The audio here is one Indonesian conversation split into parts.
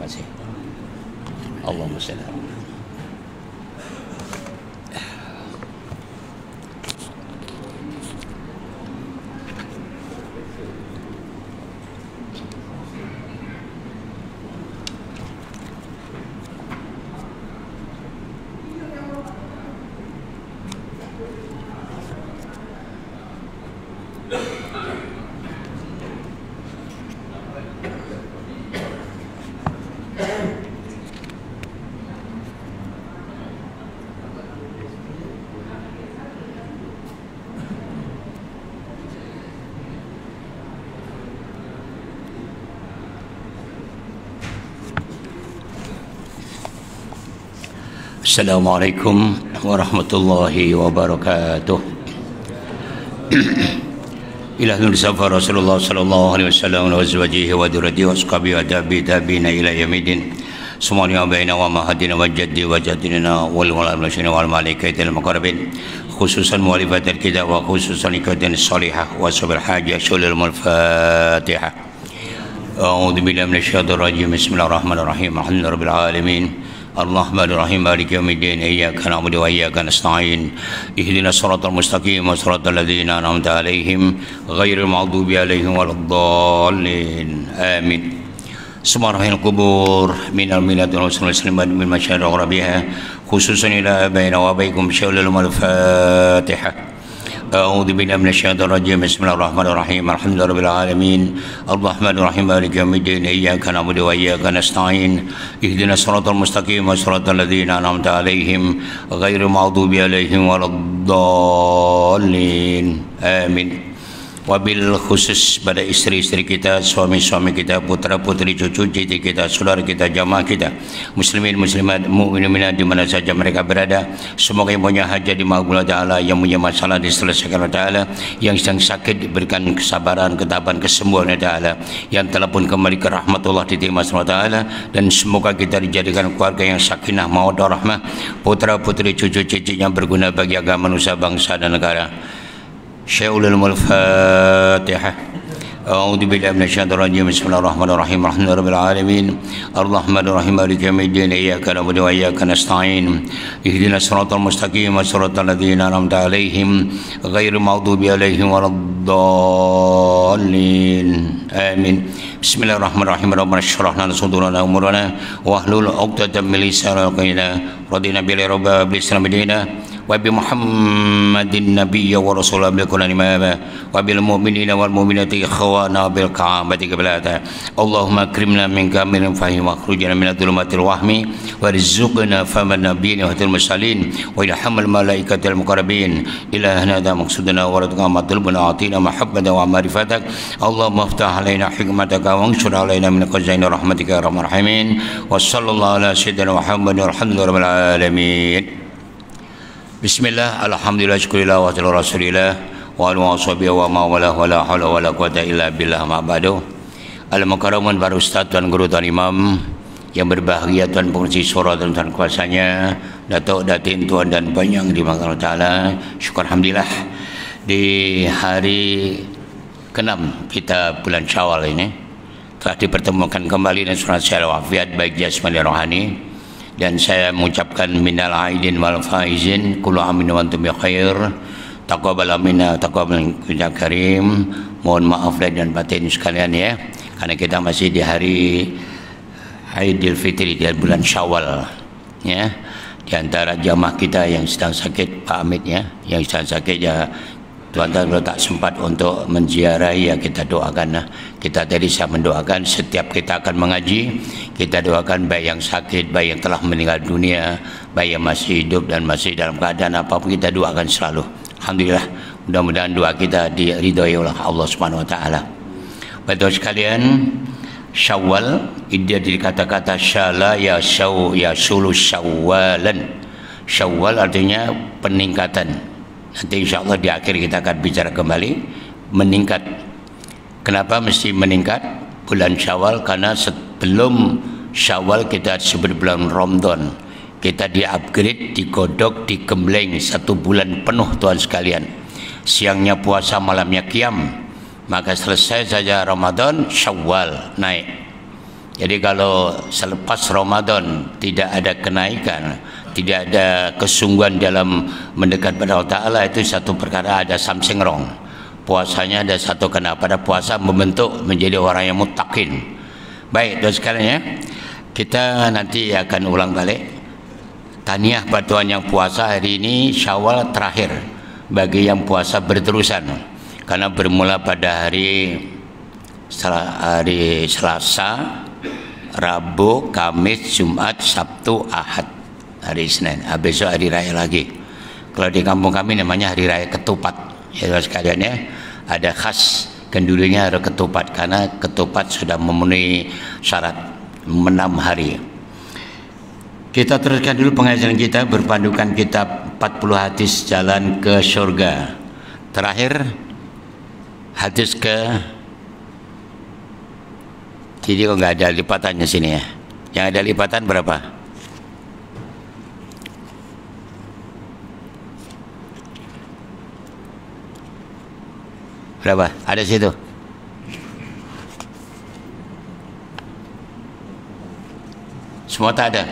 Terima kasih. Allahumma shalli. Assalamualaikum warahmatullahi wabarakatuh. Ila nur safa Rasulullah sallallahu alaihi wasallam wa azwajihi wa dzurriyyatihi wa ashabihi wa tabi'ina ila yaumil. Semuanya baina wa mahadina wa jaddi wa jaddina wal malaikati wal malaikatil muqarrabin, khususan mu'alifatil kitab wa khususan ikatin salihah wa sabil hajah syulul al-Fatihah. A'udzu billahi minasyaitonir rajim. Bismillahirrahmanirrahim. Alhamdulillahirabbil alamin. Ar-Rahmanir-Rahim. Maliki yaumiddin. Iyyaka na'budu wa iyyaka nasta'in. Ihdinas siratal mustaqim, siratal ladzina an'amta 'alaihim ghairil maghdubi 'alaihim waladdallin. Amin. Subhanal kubur minal milad wal muslimat min masyarakat rabiha khususan ila baina wa baikum syawlul al-Fatihah. A'udzu billahi minasyaitonir rajim. Bismillahirrahmanirrahim. Alhamdulillahirabbil alamin. Ar-Rahmanir-Rahim. Maliki yaumiddin. Iyyaka na'budu wa iyyaka nasta'in. Ihdinas siratal mustaqim, siratal ladzina an'amta 'alaihim ghairil maghdubi 'alaihim waladdallin. Amin. Wabil khusus pada istri-istri kita, suami-suami kita, putra-putri, cucu-cucu kita, saudara kita, jamaah kita, muslimin, muslimat, mukminin, mukminat di mana saja mereka berada. Semoga yang punya hajat dimaqbul Ta'ala, yang punya masalah diselesaikan Ta'ala, yang sedang sakit diberikan kesabaran, ketabahan, kesembuhan Ta'ala, yang telah pun kembali ke rahmatullah diterima Ta'ala, dan semoga kita dijadikan keluarga yang sakinah, mawaddah, rahmah, putra-putri, cucu-cucu yang berguna bagi agama, nusa, bangsa dan negara. Syai'ul al-Fatihah. A'udzu billahi minasyaitonir rajim. Bismillahirrahmanirrahim. Alhamdulillahirabbil alamin. Ar-Rahmanir-Rahim. Maliki yaumiddin. Iyyaka na'budu wa iyyaka nasta'in. Ihdinas siratal mustaqim, siratal ladzina an'amta 'alaihim ghairil maghdubi 'alaihim waladdallin. Amin. Bismillahirrahmanirrahim. Rabbana shrah lana sadrana umurana wa hlul 'uqdatam min lisani yafqahuna radina billahi rabbil islam dina wa bi Muhammadin nabiyya wa rasulan bil Qur'an imama wa bil mu'minina wal mu'minati ikhwana bil ka'bati qiblata. Allahumma akrimna min kamilin fahim wa akhrujna min adh-dhulumatil wahmi warzuqna faman nabiyyin wa hatil mursalin wa ilhamal malaikatil muqarrabin ilahana da maqsudana wa radqa matlubuna atina mahabbatan wa ma'rifatak. Allahumma iftah alaina hikmataka wa anshur alaina min khazaini rahmatika ya arhamar rahimin. Wa sallallahu ala sayyidina Muhammadin walhamdulillahirabbil alamin. Bismillah, alhamdulillah, syukurillah, wa sallallahu rasulillah wa ala washabihi wa mawala wa la hawla wa la quwata illa billah ma ba'du. Al-Mukarramun para ustaz, tuan guru, tuan imam yang berbahagia, tuan pengurus suara dan tuan kuasanya, datuk, datin, tuan dan panjang di Allah Ta'ala. Syukur alhamdulillah di hari ke-6 kita bulan Syawal ini telah dipertemukan kembali dengan surat syarah wafiat baik jasmani rohani. Dan saya mengucapkan minal aidin wal faizin kullu amin wa antum bi khair. Taqabbal minna taqabbal ya karim. Mohon maaf lahir dan batin sekalian ya, karena kita masih di hari Aidil Fitri di bulan Syawal ya. Di antara jamaah kita yang sedang sakit, Pak Amit ya, yang sedang sakit ya, tuan-tuan kalau tak sempat untuk menziarahi ya kita doakan lah. Kita tadi saya mendoakan setiap kita akan mengaji, kita doakan baik yang sakit, baik yang telah meninggal dunia, baik yang masih hidup dan masih dalam keadaan apapun, kita doakan selalu. Alhamdulillah, mudah-mudahan doa kita diridhoi oleh Allah Subhanahu wa taala. Bapak sekalian, Syawal dia dari kata-kata syala ya sulu syawwalan. Syawal artinya peningkatan. Nanti insyaAllah di akhir kita akan bicara kembali meningkat. Kenapa mesti meningkat bulan Syawal? Karena sebelum Syawal kita sebut bulan Ramadan, kita di-upgrade, digodok, digembleng 1 bulan penuh tuan sekalian. Siangnya puasa, malamnya qiyam. Maka selesai saja Ramadan, Syawal naik. Jadi kalau selepas Ramadan tidak ada kenaikan, tidak ada kesungguhan dalam mendekat pada Allah Ta'ala, itu satu perkara ada something wrong. Puasanya ada satu kena pada puasa membentuk menjadi orang yang muttaqin. Baik, dan sekalian ya, kita nanti akan ulang balik tahniah batuan yang puasa hari ini Syawal terakhir bagi yang puasa berterusan, karena bermula pada hari Selasa, Rabu, Kamis, Jumat, Sabtu, Ahad, hari Senin. Besok hari raya lagi. Kalau di kampung kami namanya hari raya ketupat. Ya sekalian ya, ada khas kendurinya ada ketupat, karena ketupat sudah memenuhi syarat 6 hari. Kita teruskan dulu pengajian kita berpandukan kitab 40 hadis jalan ke surga. Terakhir hadis ke, jadi kok nggak ada lipatannya sini ya. Yang ada lipatan berapa? Berapa? Ada situ. Semua tak ada.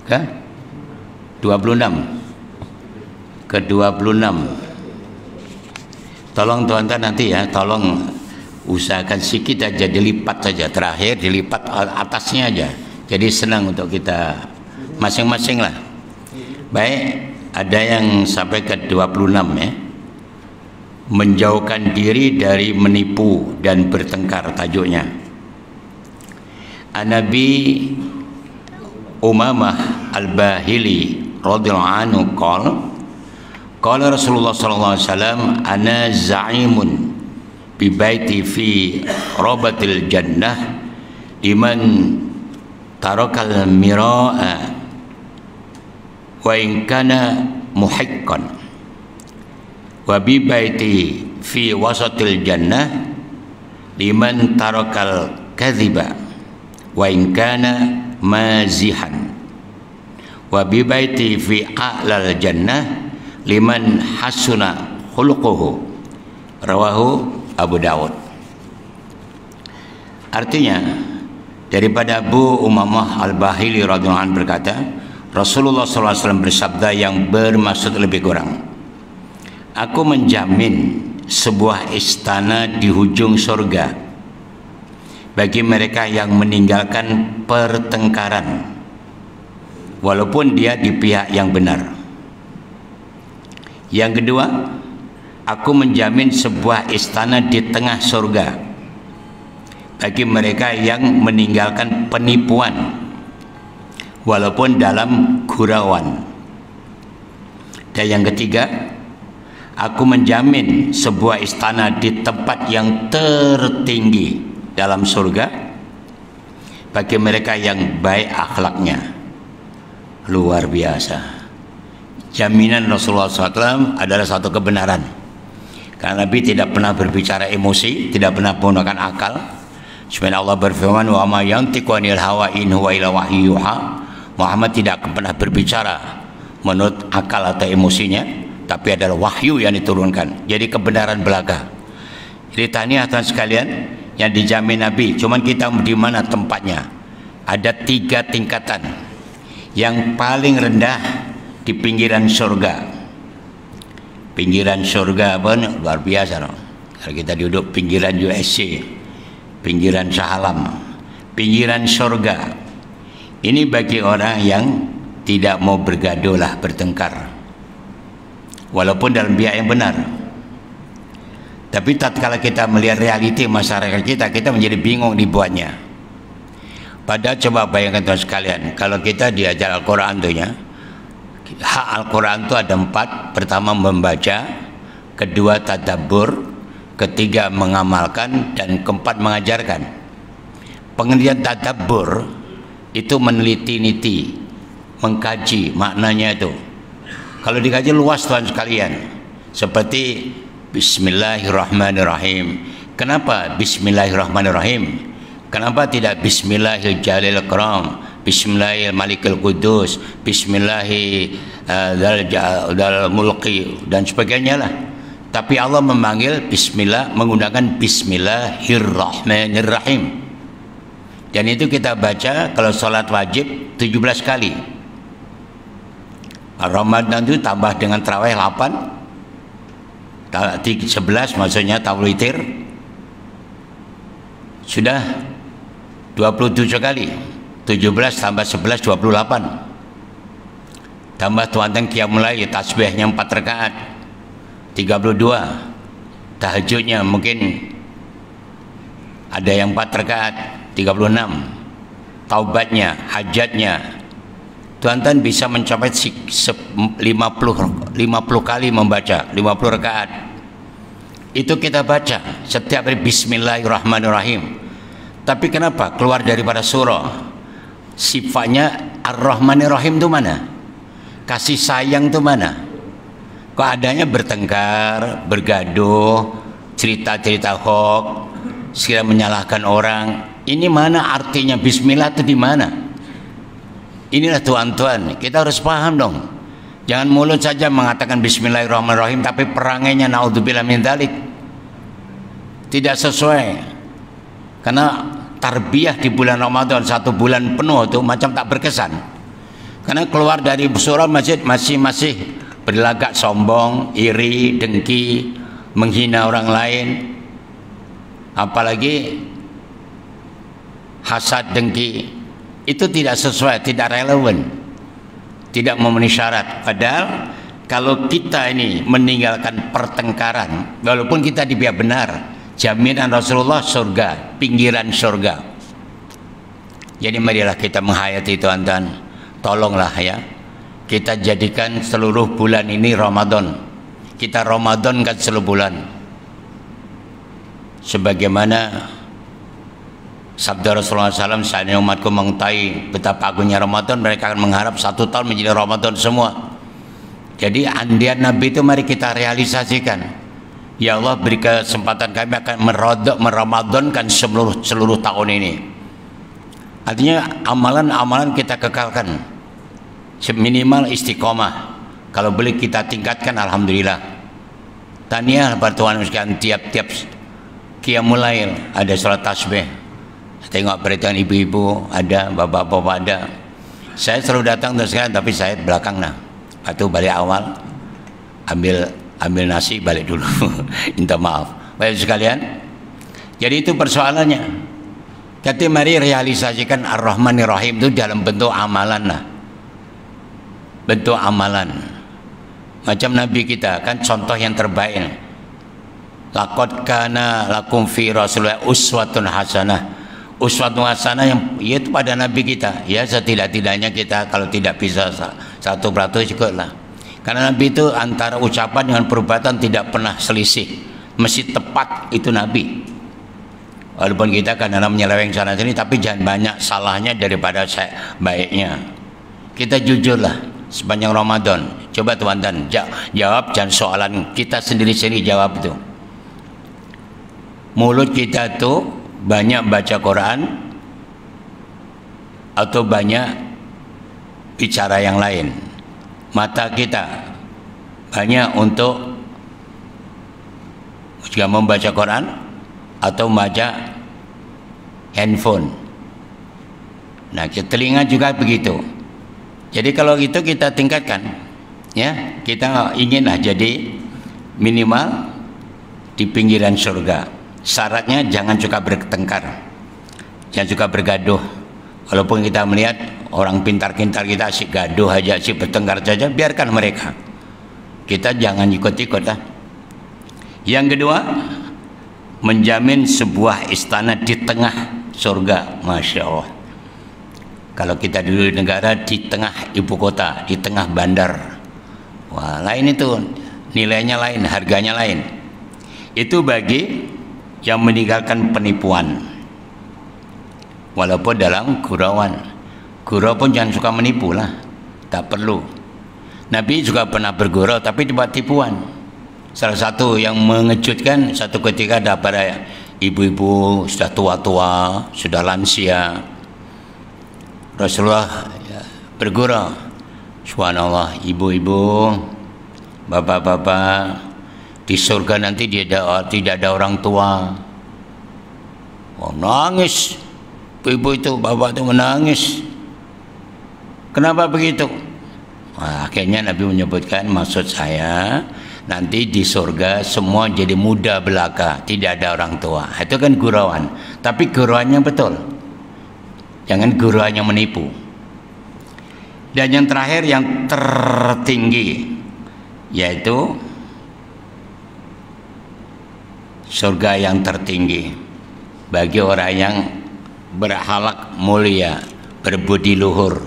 Ke 26. Ke 26. Tolong tuan-tuan nanti ya, tolong usahakan sedikit aja dilipat saja, terakhir dilipat atasnya aja, jadi senang untuk kita masing-masing lah. Baik, ada yang sampai ke 26 ya, menjauhkan diri dari menipu dan bertengkar, tajuknya. An-Nabi Umamah Al-Bahili radhiyallahu anhu qala Rasulullah sallallahu alaihi wasallam, ana za'imun bibaiti fi rabatil jannah liman tarakal mira'a wa in kana muhiqqan, wa bibaiti fi wasatil jannah liman tarakal kadhiba wa in kana mazihan, wa bibaiti fi a'lal jannah liman hasuna khuluquhu, rawahu Abu Dawud. Artinya daripada Abu Umamah Al-Bahili radhiyallahu anhu berkata, Rasulullah SAW bersabda yang bermaksud lebih kurang, aku menjamin sebuah istana di hujung surga bagi mereka yang meninggalkan pertengkaran walaupun dia di pihak yang benar. Yang kedua, aku menjamin sebuah istana di tengah surga bagi mereka yang meninggalkan penipuan walaupun dalam gurauan. Dan yang ketiga, aku menjamin sebuah istana di tempat yang tertinggi dalam surga bagi mereka yang baik akhlaknya. Luar biasa. Jaminan Rasulullah SAW adalah satu kebenaran, karena Nabi tidak pernah berbicara emosi, tidak pernah menggunakan akal. Sebenarnya Allah berfirman, wa ma yantiqu anil hawa in huwa illa wahyu yuha. Muhammad tidak pernah berbicara menurut akal atau emosinya, tapi adalah wahyu yang diturunkan. Jadi kebenaran belaka. Jadi tahniah tuan sekalian yang dijamin Nabi. Cuman kita di mana tempatnya? Ada 3 tingkatan. Yang paling rendah di pinggiran surga. Pinggiran surga pun luar biasa, no? Kalau kita duduk pinggiran USC, pinggiran Sahalam, pinggiran surga. Ini bagi orang yang tidak mau bergaduh lah, bertengkar, walaupun dalam pihak yang benar. Tapi tatkala kita melihat realiti masyarakat kita menjadi bingung dibuatnya. Padahal coba bayangkan tuan sekalian, kalau kita diajar Al-Quran tuh ya, hak Al-Quran itu ada 4. Pertama membaca, kedua tadabbur, ketiga mengamalkan, dan keempat mengajarkan. Pengertian tadabbur itu meneliti-niti, mengkaji maknanya itu. Kalau dikaji luas tuan sekalian, seperti Bismillahirrahmanirrahim. Kenapa Bismillahirrahmanirrahim? Kenapa tidak Bismillahirrahmanirrahim? Bismillahirrahmanirrahim Qudus, Bismillahirrahmanirrahim dan sebagainya lah. Tapi Allah memanggil Bismillah menggunakan Bismillahirrahmanirrahim. Dan itu kita baca kalau sholat wajib 17 kali. Ramadan itu tambah dengan tarawih 8, 11 maksudnya tawitir, sudah 27 kali. 17 tambah 11 28. Tambah tuantan qiyamul lail, tasbihnya 4 rakaat 32. Tahajudnya mungkin ada yang 4 rakaat 36. Taubatnya, hajatnya, tuan-tuan bisa mencapai 50 kali membaca 50 rakaat. Itu kita baca setiap hari Bismillahirrahmanirrahim. Tapi kenapa keluar daripada surah? Sifatnya Ar-Rahmanir-Rahim itu mana? Kasih sayang itu mana? Kok adanya bertengkar, bergaduh, cerita-cerita hoax, sekira menyalahkan orang. Ini mana artinya bismillah itu di mana? Inilah tuan-tuan, kita harus paham dong. Jangan mulut saja mengatakan bismillahirrahmanirrahim tapi perangainya naudzubillah min dzalik. Tidak sesuai. Karena tarbiyah di bulan Ramadan 1 bulan penuh itu macam tak berkesan. Karena keluar dari surah masjid masih berlagak sombong, iri, dengki, menghina orang lain. Apalagi hasad, dengki. Itu tidak sesuai, tidak relevan, tidak memenuhi syarat. Padahal kalau kita ini meninggalkan pertengkaran, walaupun kita di pihak benar, jaminan Rasulullah surga, pinggiran surga. Jadi marilah kita menghayati tuan-tuan, tolonglah ya, kita jadikan seluruh bulan ini Ramadan. Kita Ramadan kan seluruh bulan, sebagaimana sabda Rasulullah SAW, seandainya umatku mengetahui betapa agungnya Ramadan, mereka akan mengharap 1 tahun menjadi Ramadan semua. Jadi andian Nabi itu mari kita realisasikan. Ya Allah, beri kesempatan kami akan meramadankan seluruh tahun ini. Artinya amalan-amalan kita kekalkan, minimal istiqomah. Kalau boleh kita tingkatkan, alhamdulillah. Tahniah buat Tuhan sekalian, tiap-tiap qiyamul lail ada salat tasbih. Tengok perhatian ibu-ibu ada, bapak-bapak ada. Saya selalu datang terus sekarang, tapi saya belakang nah. Atau balik awal, ambil nasi balik dulu. Minta maaf. Baik sekalian. Jadi itu persoalannya. Kata mari realisasikan Ar-Rahmanir-Rahim itu dalam bentuk amalan lah. Bentuk amalan. Macam Nabi kita kan contoh yang terbaik. Laqad kana lakum fi Rasulillah uswatun hasanah. Uswatun hasanah yang yaitu pada Nabi kita. Ya setidak-tidaknya kita kalau tidak bisa 1% cukuplah. Karena Nabi itu antara ucapan dengan perbuatan tidak pernah selisih, mesti tepat itu Nabi. Walaupun kita kadang-kadang menyeleweng sana sini, tapi jangan banyak salahnya daripada baiknya. Kita jujurlah sepanjang Ramadan. Coba teman-teman jawab, jangan soalan kita sendiri-sendiri jawab itu. Mulut kita tuh banyak baca Quran atau banyak bicara yang lain? Mata kita banyak untuk juga membaca Quran atau membaca handphone? Nah, telinga juga begitu. Jadi kalau itu kita tingkatkan, ya kita inginlah jadi minimal di pinggiran surga. Syaratnya jangan suka bertengkar, jangan suka bergaduh. Walaupun kita melihat orang pintar-pintar kita asyik gaduh aja, asyik bertengkar saja, biarkan mereka. Kita jangan ikut-ikut lah. Yang kedua, menjamin sebuah istana di tengah surga. Masya Allah. Kalau kita dulu di negara di tengah ibu kota, di tengah bandar, wah lain itu, nilainya lain, harganya lain. Itu bagi yang meninggalkan penipuan, walaupun dalam gurauan. Gurau pun jangan suka menipu lah, tak perlu. Nabi juga pernah bergurau tapi dibuat tipuan. Salah satu yang mengejutkan, satu ketika ada pada ibu-ibu sudah tua-tua, sudah lansia, Rasulullah bergurau. Subhanallah, ibu-ibu, bapak-bapak, di surga nanti tidak ada orang tua. Oh, nangis. Ibu itu, bapak itu menangis. Kenapa begitu? Nah, akhirnya Nabi menyebutkan, maksud saya nanti di surga semua jadi muda belaka, tidak ada orang tua. Itu kan gurauan, tapi gurauannya betul. Jangan gurauannya menipu. Dan yang terakhir, yang tertinggi, yaitu surga yang tertinggi bagi orang yang berakhlak mulia, berbudi luhur.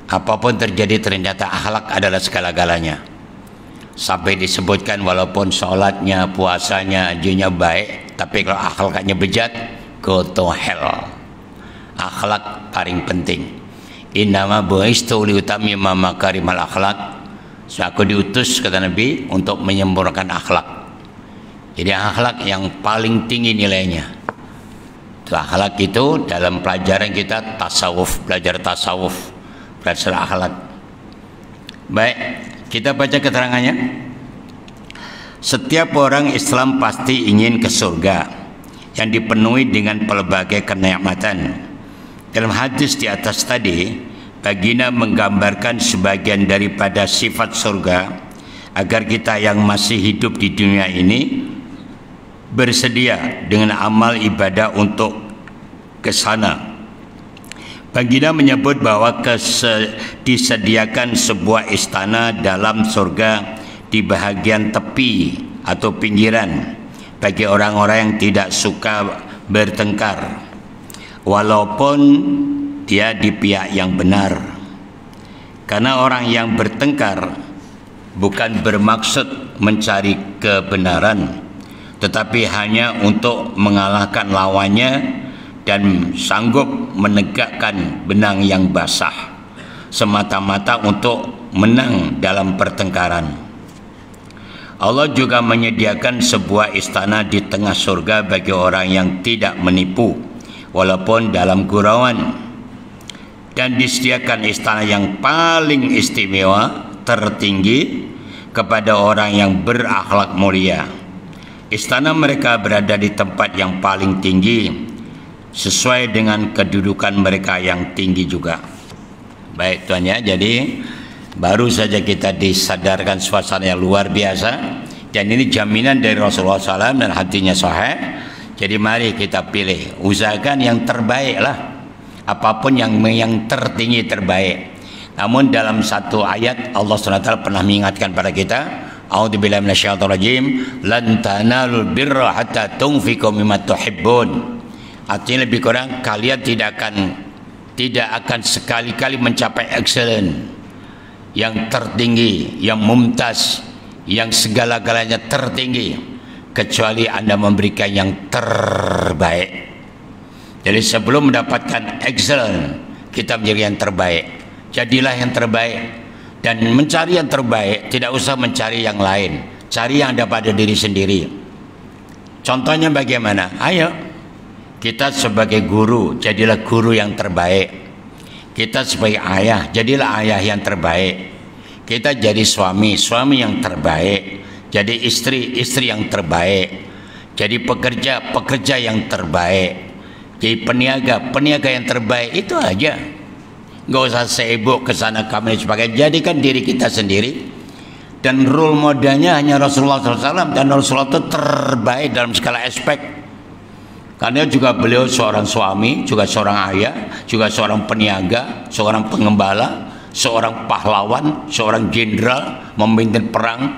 Apapun terjadi ternyata akhlak adalah segala-galanya. Sampai disebutkan walaupun sholatnya, puasanya, hajinya baik, tapi kalau akhlaknya bejat, go to hell. Akhlak paling penting. Innama bu'istu liutammima makarimal akhlak. So, aku diutus, kata Nabi, untuk menyempurnakan akhlak. Jadi akhlak yang paling tinggi nilainya. Akhlak itu dalam pelajaran kita tasawuf, belajar akhlak. Baik, kita baca keterangannya. Setiap orang Islam pasti ingin ke surga yang dipenuhi dengan pelbagai kenikmatan. Dalam hadis di atas tadi, baginda menggambarkan sebagian daripada sifat surga agar kita yang masih hidup di dunia ini bersedia dengan amal ibadah untuk ke sana. Baginda menyebut bahwa disediakan sebuah istana dalam surga di bahagian tepi atau pinggiran bagi orang-orang yang tidak suka bertengkar, walaupun dia di pihak yang benar. Karena orang yang bertengkar bukan bermaksud mencari kebenaran, tetapi hanya untuk mengalahkan lawannya dan sanggup menegakkan benang yang basah, semata-mata untuk menang dalam pertengkaran. Allah juga menyediakan sebuah istana di tengah surga bagi orang yang tidak menipu walaupun dalam gurauan, dan disediakan istana yang paling istimewa, tertinggi, kepada orang yang berakhlak mulia. Istana mereka berada di tempat yang paling tinggi, sesuai dengan kedudukan mereka yang tinggi juga. Baik Tuan ya, jadi baru saja kita disadarkan suasana yang luar biasa, dan ini jaminan dari Rasulullah SAW dan hatinya sahih. Jadi mari kita pilih, usahakan yang terbaik lah, apapun yang tertinggi terbaik. Namun dalam satu ayat Allah SWT pernah mengingatkan pada kita, a'udzubillahi minasyaitonirrajim, lan tanalul birra hatta tunfiqu mimma tuhibbun. Artinya lebih kurang kalian tidak akan sekali-kali mencapai excellent, yang tertinggi, yang mumtaz, yang segala-galanya tertinggi, kecuali Anda memberikan yang terbaik. Jadi sebelum mendapatkan excellent, kita menjadi yang terbaik. Jadilah yang terbaik, dan mencari yang terbaik tidak usah mencari yang lain, cari yang ada pada diri sendiri. Contohnya bagaimana? Ayo kita sebagai guru, jadilah guru yang terbaik. Kita sebagai ayah, jadilah ayah yang terbaik. Kita jadi suami yang terbaik. Jadi istri yang terbaik. Jadi pekerja yang terbaik. Jadi peniaga yang terbaik. Itu aja. Nggak usah sibuk ke sana kami sebagai. Jadikan diri kita sendiri. Dan role modelnya hanya Rasulullah SAW, dan Rasulullah itu terbaik dalam segala aspek. Karena juga beliau seorang suami, juga seorang ayah, juga seorang peniaga, seorang pengembala, seorang pahlawan, seorang jenderal, memimpin perang.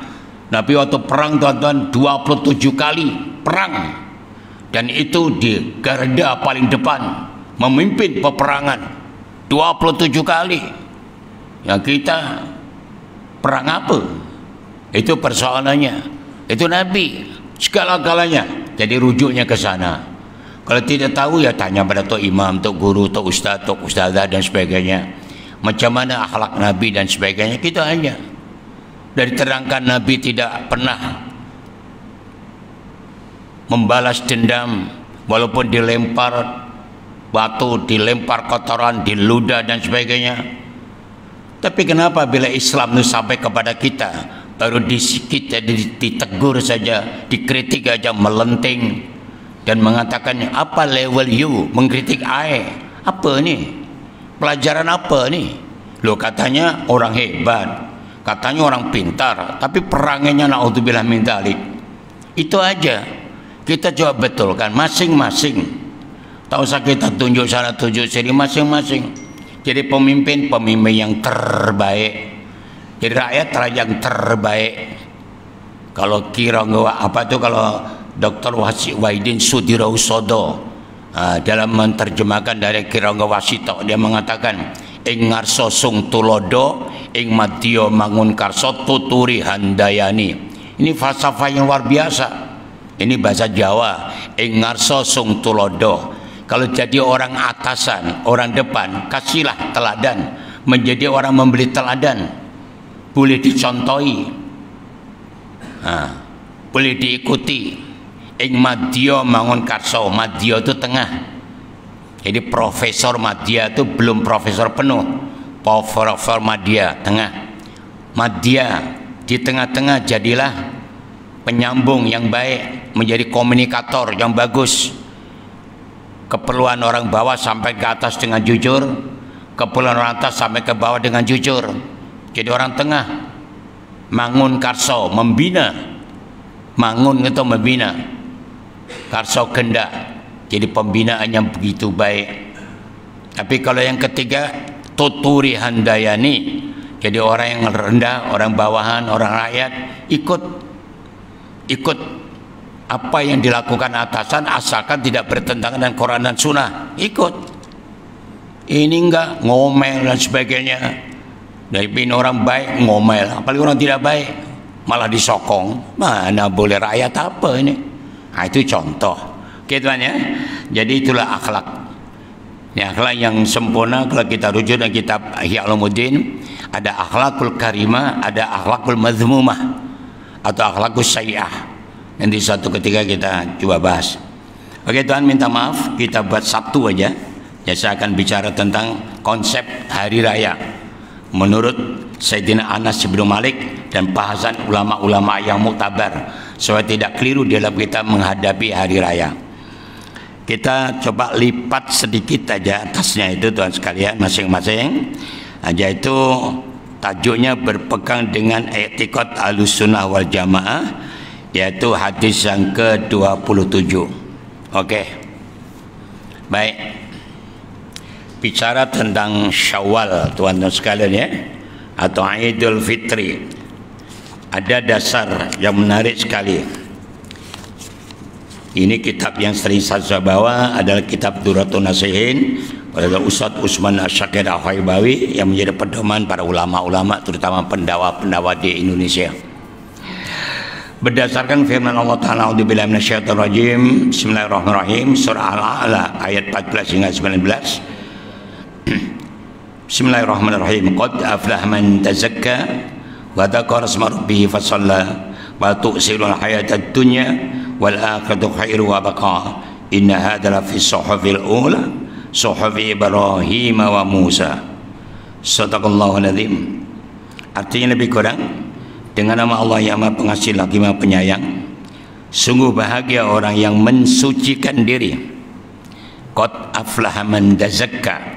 Nabi waktu perang tuan-tuan 27 kali perang, dan itu di garda paling depan memimpin peperangan 27 kali. Yang kita perang apa? Itu persoalannya. Itu Nabi segala-galanya. Jadi rujuknya ke sana. Kalau tidak tahu ya tanya pada tok imam, tok guru, tok ustaz, tok ustazah dan sebagainya. Macam mana akhlak Nabi dan sebagainya, kita hanya dari terangkan Nabi tidak pernah membalas dendam, walaupun dilempar batu, dilempar kotoran, diludah dan sebagainya. Tapi kenapa bila Islam itu sampai kepada kita baru kita ditegur saja, dikritik aja melenting dan mengatakan apa level you mengkritik Apa ni? Pelajaran apa ni? Loh, katanya orang hebat, katanya orang pintar, tapi perangainya naudzubillah min dzalik. Itu aja. Kita coba betulkan masing-masing. Tak usah kita tunjuk sana tunjuk sini, masing-masing. Jadi pemimpin yang terbaik. Jadi rakyat yang terbaik. Kalau kira apa tu, kalau Dr. Wahidin Sudirohusodo dalam menerjemahkan dari Kirangga Wasito, dia mengatakan ing ngarso sung tulodo ing madya mangun karso tuturi handayani. Ini falsafah yang luar biasa. Ini bahasa Jawa. Ing ngarso sung tulodo. Kalau jadi orang atasan, orang depan, kasihlah teladan. Menjadi orang memberi teladan, boleh dicontohi, boleh diikuti. Ing madya mangun karso. Madya itu tengah. Jadi profesor madya itu belum profesor penuh. Profesor madya tengah. Madya di tengah-tengah, jadilah penyambung yang baik, menjadi komunikator yang bagus. Keperluan orang bawah sampai ke atas dengan jujur, keperluan orang atas sampai ke bawah dengan jujur. Jadi orang tengah. Mangun karso, membina. Mangun itu membina. Karso kendak, jadi pembinaan yang begitu baik. Tapi kalau yang ketiga, tuturi handayani, jadi orang yang rendah, orang bawahan, orang rakyat ikut apa yang dilakukan atasan, asalkan tidak bertentangan dengan Quran dan Sunnah, ikut. Ini enggak ngomel dan sebagainya. Dari orang baik ngomel, apalagi orang tidak baik malah disokong. Mana boleh rakyat apa ini? Nah, itu contoh. Oke tuan ya. Jadi itulah akhlak. Ya, akhlak yang sempurna kalau kita rujuk dalam kitab Ihya Ulumuddin, ada akhlakul karimah, ada akhlakul mazmumah atau akhlakul sayyi'ah. Nanti satu ketika kita coba bahas. Oke tuan, minta maaf kita buat satu aja. Ya, saya akan bicara tentang konsep hari raya menurut Sayyidina Anas bin Malik dan bahasan ulama-ulama yang muktabar, supaya tidak keliru dalam kita menghadapi hari raya. Kita coba lipat sedikit aja atasnya itu tuan sekalian masing-masing. Aja itu tajuknya berpegang dengan i'tiqad Ahlussunnah wal Jamaah, yaitu hadis yang ke-27. Oke. Baik. Bicara tentang Syawal tuan-tuan sekalian ya, atau Idul Fitri. Ada dasar yang menarik sekali. Ini kitab yang sering saya bawa adalah kitab Durratun Nasihin oleh Ustaz Usman Asyakir Al-Khaibawi yang menjadi pedoman para ulama-ulama, terutama pendakwah-pendakwah di Indonesia. Berdasarkan firman Allah Ta'ala, a'udzubillahi minasyaitonir rajim, bismillahirrahmanirrahim, surah Al-A'la ayat 14 hingga 19. Bismillahirrahmanirrahim. Qad aflaha man tazakka wa dzakara isma rabbih fa shalla wa tu'sirul hayatad dunya wal akhiratu khairu wa baqa inna hadza la fi suhufil ula suhufi Ibrahim wa Musa. Shadaqallahu azim. Artinya lebih kurang, dengan nama Allah yang Maha Pengasih lagi Maha Penyayang, sungguh bahagia orang yang mensucikan diri. Qad aflaha man tazakka,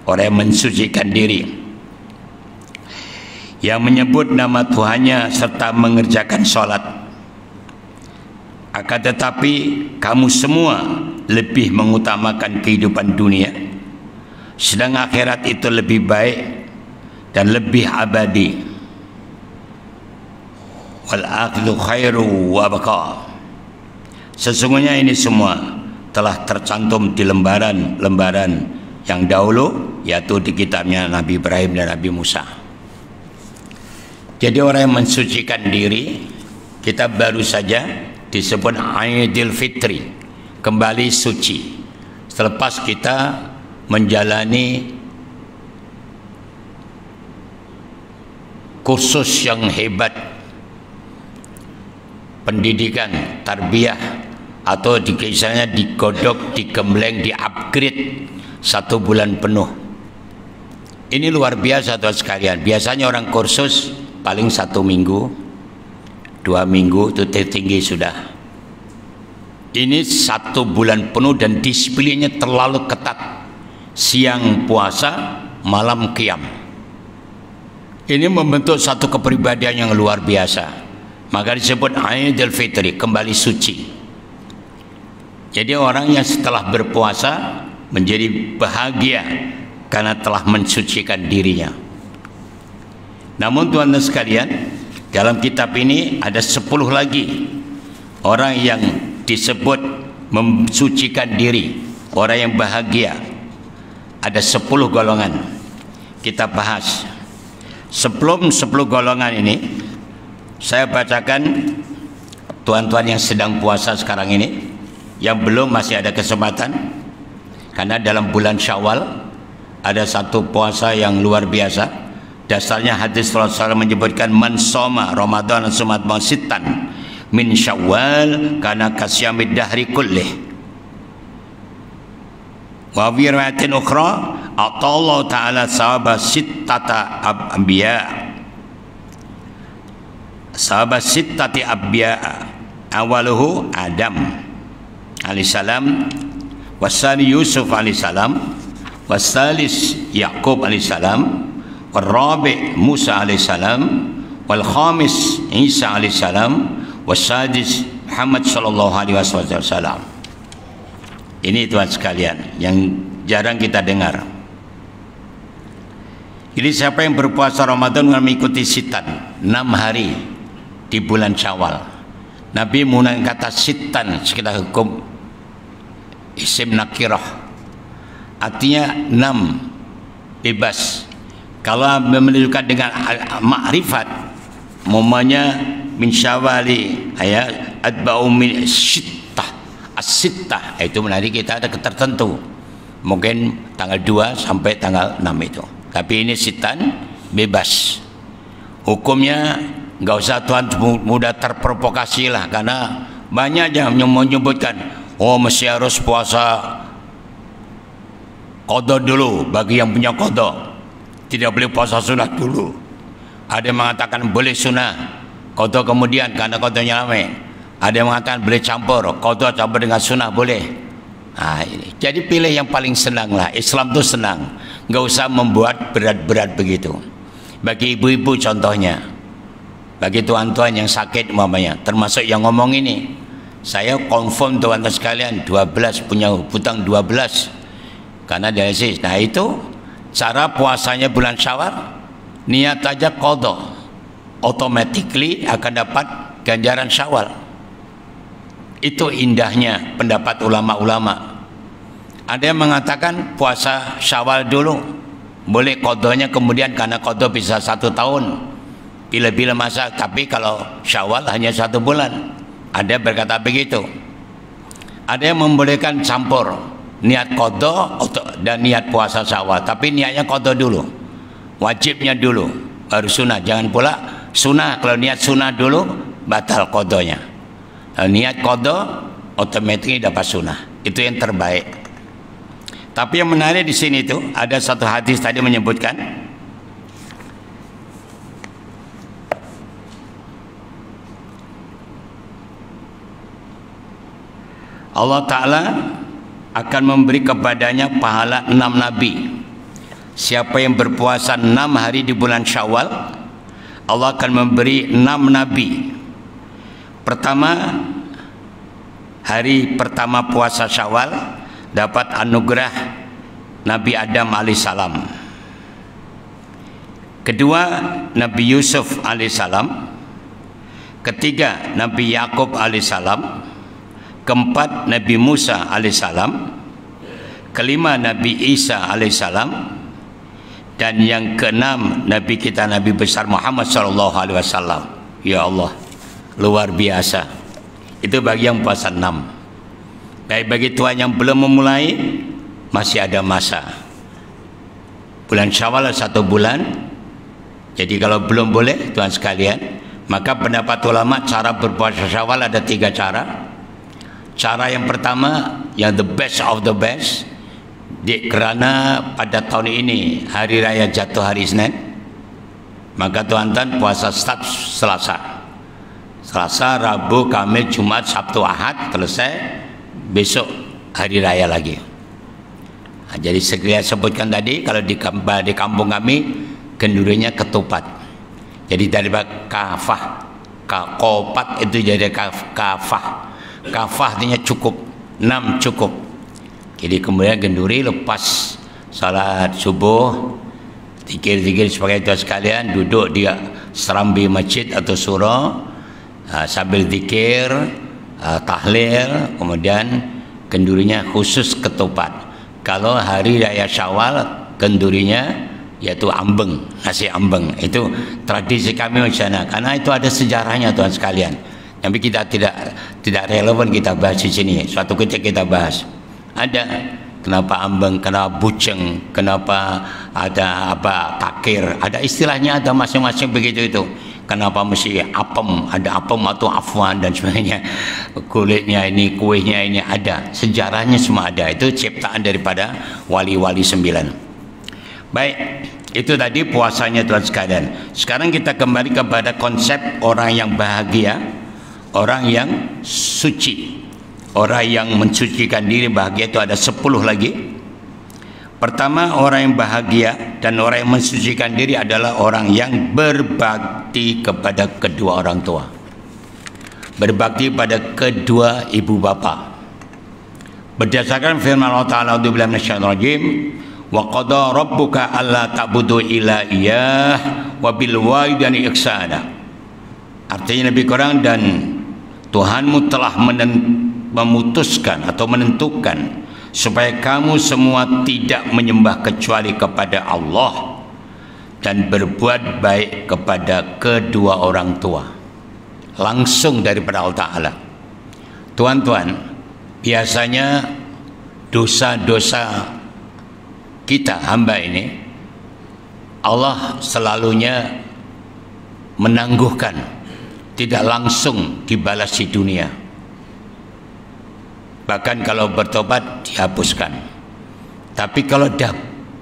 orang yang mensucikan diri, yang menyebut nama Tuhannya serta mengerjakan sholat. Akan tetapi kamu semua lebih mengutamakan kehidupan dunia, sedang akhirat itu lebih baik dan lebih abadi. Wal akhiratu khairu wa baqa. Sesungguhnya ini semua telah tercantum di lembaran-lembaran yang dahulu, yaitu di kitabnya Nabi Ibrahim dan Nabi Musa. Jadi orang yang mensucikan diri, kita baru saja disebut Idul Fitri, kembali suci, selepas kita menjalani kursus yang hebat, pendidikan tarbiyah, atau misalnya digodok, digembleng, di-upgrade 1 bulan penuh. Ini luar biasa tuan sekalian. Biasanya orang kursus paling 1 minggu, 2 minggu itu tertinggi sudah. Ini 1 bulan penuh dan disiplinnya terlalu ketat. siang puasa, malam qiyam. Ini membentuk satu kepribadian yang luar biasa. Maka disebut Aidil Fitri, kembali suci. Jadi orang yang setelah berpuasa menjadi bahagia karena telah mensucikan dirinya. Namun tuan-tuan sekalian, dalam kitab ini ada 10 lagi orang yang disebut mensucikan diri, orang yang bahagia. Ada 10 golongan. Kita bahas. Sebelum 10 golongan ini, saya bacakan tuan-tuan yang sedang puasa sekarang ini, yang belum masih ada kesempatan, karena dalam bulan Syawal ada satu puasa yang luar biasa. Dasarnya hadis Rasulullah menyebutkan man soma Ramadan sumat sitan min Syawal kana kasyamid dahri kullih. Wa fi riwayatin ukhra atallahu ta'ala sawaba sittata anbiya. Sawaba sittati anbiya awaluhu Adam alaihissalam, wasani Yusuf alaihissalam, wasalis Yaqub alaihissalam, warabi Musa alaihissalam, wal khamis Isa alaihissalam, wasadis Muhammad sallallahu alaihi wasallam. Ini tuan sekalian yang jarang kita dengar. Jadi siapa yang berpuasa Ramadan mengikuti sitan 6 hari di bulan Syawal. Nabi menggunakan kata sitan sekitar hukum isim nakirah, artinya 6, bebas. Kalau menunjukkan dengan makrifat, momennya min syawali ayat adba'u min sittah, as-sittah itu menjadi kita ada tertentu, mungkin tanggal 2 sampai tanggal 6 itu. Tapi ini sitan bebas. Hukumnya nggak usah tuan mudah terprovokasi lah, karena banyak yang menyebutkan oh mesti harus puasa qada dulu bagi yang punya qada, tidak boleh puasa sunat dulu. Ada yang mengatakan boleh sunat qada kemudian karena qadanya lama. Ada yang mengatakan boleh campur qada campur dengan sunat boleh. Nah, ini jadi pilih yang paling senang lah. Islam itu senang, nggak usah membuat berat-berat begitu. Bagi ibu-ibu contohnya, bagi tuan-tuan yang sakit umpamanya, termasuk yang ngomong ini, saya confirm tuan-tuan sekalian 12 punya hutang 12 karena dialisis. Nah itu cara puasanya bulan Syawal, niat aja qada, automatically akan dapat ganjaran Syawal. Itu indahnya pendapat ulama-ulama. Ada yang mengatakan puasa Syawal dulu, boleh qadanya kemudian karena qada bisa 1 tahun bila-bila masa, tapi kalau Syawal hanya 1 bulan. Ada berkata begitu. Ada yang membolehkan campur niat qada dan niat puasa Syawal, tapi niatnya qada dulu, wajibnya dulu baru sunnah. Jangan pula sunnah, kalau niat sunnah dulu batal qadanya. Niat qada otomatis dapat sunnah. Itu yang terbaik. Tapi yang menarik di sini itu ada satu hadis tadi menyebutkan Allah Ta'ala akan memberi kepadanya pahala 6 nabi. Siapa yang berpuasa 6 hari di bulan Syawal, Allah akan memberi 6 nabi. Pertama, hari pertama puasa Syawal dapat anugerah Nabi Adam alaihissalam. Kedua, Nabi Yusuf alaihissalam. Ketiga, Nabi Yaqub alaihissalam. Keempat, Nabi Musa alaihissalam. Kelima, Nabi Isa alaihissalam. Dan yang keenam, Nabi kita Nabi besar Muhammad sallallahu alaihi wasallam. Ya Allah, luar biasa. Itu bagi yang puasa 6. Baik bagi tuan yang belum memulai, masih ada masa. Bulan Syawal 1 bulan. Jadi kalau belum boleh tuan sekalian, maka pendapat ulama cara berpuasa Syawal ada 3 cara. Cara yang pertama, yang the best of the best, kerana pada tahun ini hari raya jatuh hari Senin, maka tuan-tuan puasa start Selasa, Rabu, Kamis, Jumat, Sabtu, Ahad selesai, besok hari raya lagi. Jadi saya sebutkan tadi, kalau di kampung kami kendurinya ketupat. Jadi dari kafah, kopat itu jadi kafah. Kafah artinya cukup, 6 cukup. Jadi kemudian kenduri lepas salat subuh, zikir-zikir sebagai itu sekalian, duduk di serambi masjid atau surau, sambil zikir, tahlil, kemudian kendurinya khusus ketupat. Kalau hari raya Syawal, kendurinya yaitu ambeng, nasi ambeng. Itu tradisi kami di sana, karena itu ada sejarahnya Tuhan sekalian. Tapi kita tidak relevan kita bahas di sini. Suatu ketika kita bahas. Ada kenapa ambeng, kenapa buceng, kenapa ada apa takir, ada istilahnya, ada masing-masing begitu itu. Kenapa mesti apem, ada apem atau afwan dan sebagainya. Kulitnya ini, kuehnya ini ada, sejarahnya semua ada. Itu ciptaan daripada wali-wali 9. Baik, itu tadi puasanya Tuhan sekalian. Sekarang kita kembali kepada konsep orang yang bahagia, orang yang suci, orang yang mensucikan diri. Bahagia itu ada 10 lagi. Pertama, orang yang bahagia dan orang yang mensucikan diri adalah orang yang berbakti kepada kedua orang tua, berbakti pada kedua ibu bapa. Berdasarkan firman Allah Ta'ala, a'udzubillahi minasyaitonir rajim, wa qada rabbuka alla ta'budu illa iyyah wa bil walidaini ihsana. Artinya lebih kurang, dan Tuhanmu telah memutuskan atau menentukan supaya kamu semua tidak menyembah kecuali kepada Allah dan berbuat baik kepada kedua orang tua. Langsung daripada Allah Ta'ala. Tuan-tuan, biasanya dosa-dosa kita hamba ini Allah selalunya menangguhkan, tidak langsung dibalas di dunia. Bahkan kalau bertobat dihapuskan. Tapi kalau dah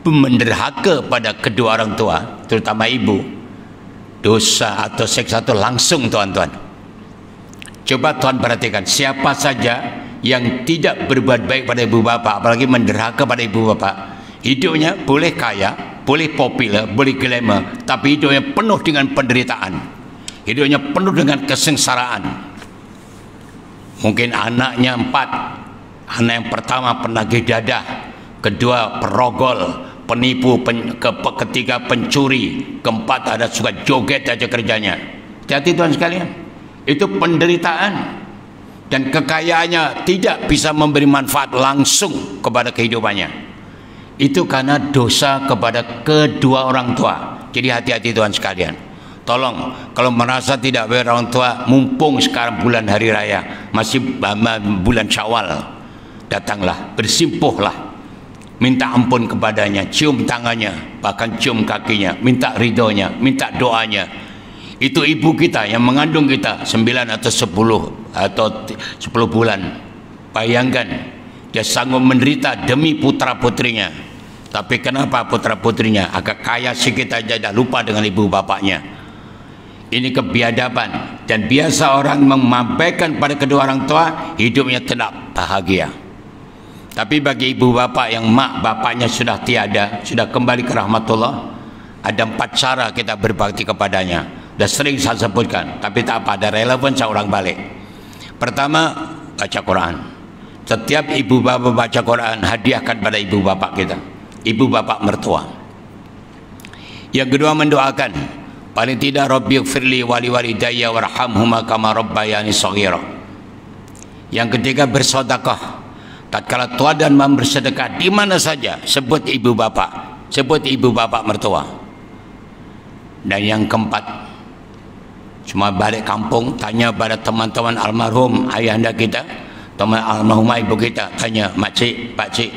menderhaka pada kedua orang tua, terutama ibu, dosa atau seksa itu langsung, tuan-tuan. Coba tuan perhatikan, siapa saja yang tidak berbuat baik pada ibu bapa, apalagi menderhaka pada ibu bapa, hidupnya boleh kaya, boleh populer, boleh glamour, tapi hidupnya penuh dengan penderitaan, hidupnya penuh dengan kesengsaraan. Mungkin anaknya 4, anak yang pertama penagih dadah, kedua perogol, penipu, ketiga pencuri, keempat ada suka joget aja kerjanya. Jadi tuan sekalian, itu penderitaan, dan kekayaannya tidak bisa memberi manfaat langsung kepada kehidupannya. Itu karena dosa kepada kedua orang tua. Jadi hati-hati tuan sekalian. Tolong, kalau merasa tidak bayar orang tua, mumpung sekarang bulan hari raya, masih bulan Syawal, datanglah, bersimpuhlah, minta ampun kepadanya, cium tangannya, bahkan cium kakinya, minta ridhonya, minta doanya. Itu ibu kita yang mengandung kita 9 atau 10 bulan. Bayangkan, dia sanggup menderita demi putra putrinya. Tapi kenapa putra putrinya agak kaya sedikit aja dah lupa dengan ibu bapaknya? Ini kebiadaban, dan biasa orang mengabaikan pada kedua orang tua, hidupnya tidak bahagia. Tapi bagi ibu bapak yang mak bapaknya sudah tiada, sudah kembali ke rahmatullah, ada 4 cara kita berbakti kepadanya. Sudah sering saya sebutkan, tapi tak apa, ada relevan saya ulang balik. Pertama, baca Quran. Setiap ibu bapak baca Quran, hadiahkan pada ibu bapak kita, ibu bapak mertua. Yang kedua, mendoakan. Paling tidak, Rabbighfirli wali walidayya warhamhuma kama rabbayani shaghira. Yang ketiga, bersedekah. Tatkala tua dan bersedekah di mana saja, sebut ibu bapak, sebut ibu bapak mertua. Dan yang keempat, cuma balik kampung tanya pada teman-teman almarhum ayahanda kita, teman almarhumah ibu kita, tanya, makcik, pakcik,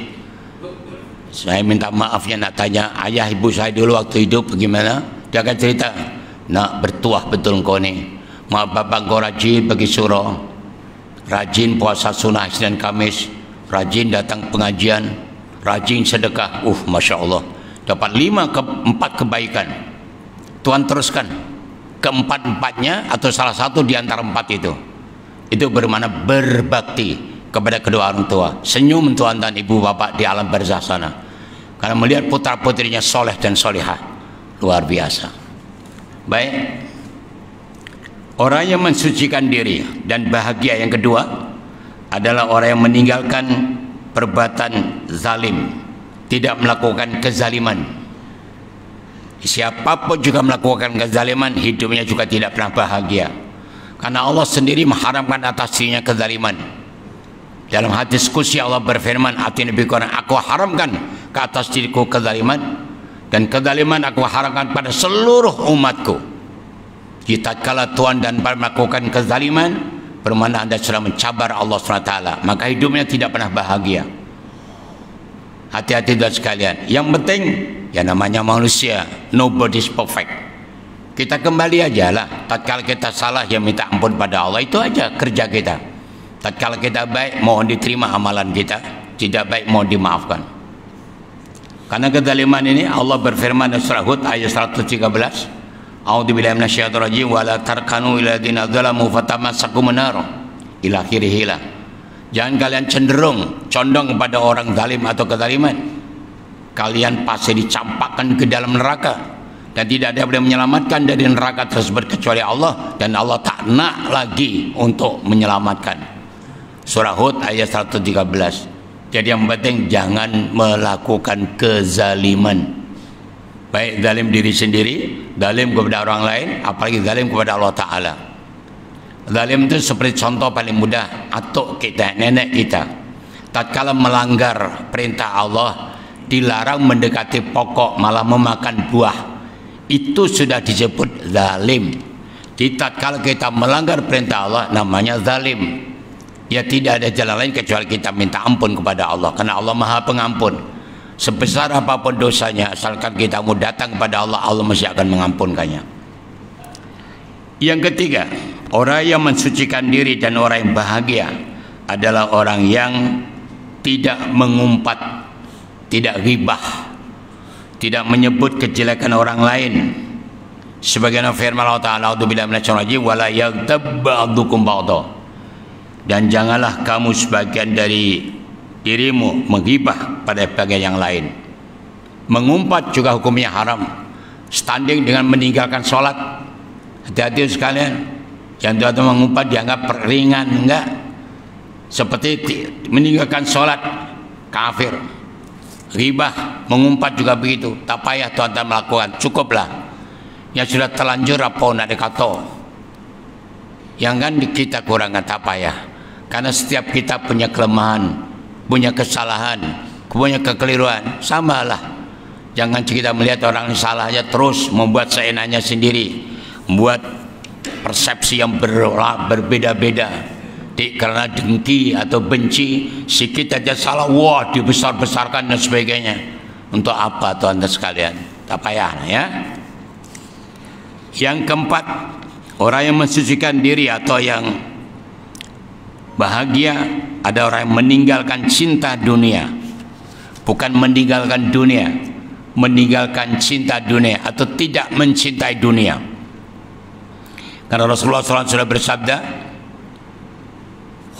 saya minta maaf ya nak tanya ayah ibu saya dulu waktu hidup bagaimana. Dia akan cerita, nak bertuah betul kau ni, mak bapak kau rajin pergi surau, rajin puasa sunnah Isnin Kamis, rajin datang pengajian, rajin sedekah. Masya Allah, dapat 4 kebaikan. Tuhan teruskan keempat-empatnya atau salah satu di antara 4 itu bermakna berbakti kepada kedua orang tua. Senyum tuan dan ibu bapak di alam barzah sana, karena melihat putra putrinya soleh dan solihah. Luar biasa. Baik, orang yang mensucikan diri dan bahagia yang kedua adalah orang yang meninggalkan perbuatan zalim, tidak melakukan kezaliman. Siapapun juga melakukan kezaliman, hidupnya juga tidak pernah bahagia, karena Allah sendiri mengharamkan atas dirinya kezaliman. Dalam hadis qudsi Allah berfirman, arti Nabi Quran, aku haramkan ke atas diriku kezaliman, dan kezaliman aku haramkan pada seluruh umatku. Jika kala Tuhan dan melakukan kezaliman, bermakna anda sudah mencabar Allah SWT, maka hidupnya tidak pernah bahagia. Hati-hati dan sekalian. Yang penting, ya namanya manusia, nobody's perfect. Kita kembali aja lah. Tatkala kita salah, ya minta ampun pada Allah. Itu aja kerja kita. Tatkala kita baik, mohon diterima amalan kita. Tidak baik, mohon dimaafkan. Karena kezaliman ini Allah berfirman dalam surah Hud ayat 113, A'udzubillahi minasyaitonir rajim, wa la tarkanu ila ladzina zalamu fatamassakumun nar ila akhirih. Jangan kalian cenderung condong kepada orang zalim atau kezaliman. Kalian pasti dicampakkan ke dalam neraka, dan tidak ada yang boleh menyelamatkan dari neraka tersebut kecuali Allah, dan Allah tak nak lagi untuk menyelamatkan. Surah Hud ayat 113. Jadi yang penting jangan melakukan kezaliman, baik zalim diri sendiri, zalim kepada orang lain, apalagi zalim kepada Allah Ta'ala. Zalim itu seperti contoh paling mudah, atuk kita, nenek kita, tatkala melanggar perintah Allah, dilarang mendekati pokok, malah memakan buah, itu sudah disebut zalim. Jadi tatkala kita melanggar perintah Allah, namanya zalim. Ya tidak ada jalan lain kecuali kita minta ampun kepada Allah, karena Allah Maha Pengampun. Sebesar apapun dosanya, asalkan kita mau datang kepada Allah, Allah mesti akan mengampunkannya. Yang ketiga, orang yang mensucikan diri dan orang yang bahagia adalah orang yang tidak mengumpat, tidak ghibah, tidak menyebut kejelekan orang lain. Sebagaimana firman Allah Ta'ala, A'udzubillahi minasyaitonir rajim, wa la yaghtab ba'dukum ba'dha. Dan janganlah kamu sebagian dari dirimu menghibah pada bagian yang lain. Mengumpat juga hukumnya haram. Standing dengan meninggalkan sholat. Hati-hati sekalian. Jangan tuan mengumpat dianggap ringan, enggak. Seperti meninggalkan sholat, kafir. Ghibah, mengumpat juga begitu. Tak payah tuan-tuan melakukan, cukuplah. Yang sudah terlanjur apa nak dikata. Yang kan kita kurangkan, tak payah. Karena setiap kita punya kelemahan, punya kesalahan, punya kekeliruan, samalah. Jangan kita melihat orang yang salah aja terus membuat seenaknya sendiri, membuat persepsi yang berbeda-beda. Karena dengki atau benci, sikit aja salah, wah dibesar-besarkan dan sebagainya. Untuk apa tuan-tuan sekalian? Tak payah ya. Yang keempat, orang yang mensucikan diri atau yang bahagia ada orang yang meninggalkan cinta dunia. Bukan meninggalkan dunia, meninggalkan cinta dunia atau tidak mencintai dunia. Karena Rasulullah SAW sudah bersabda,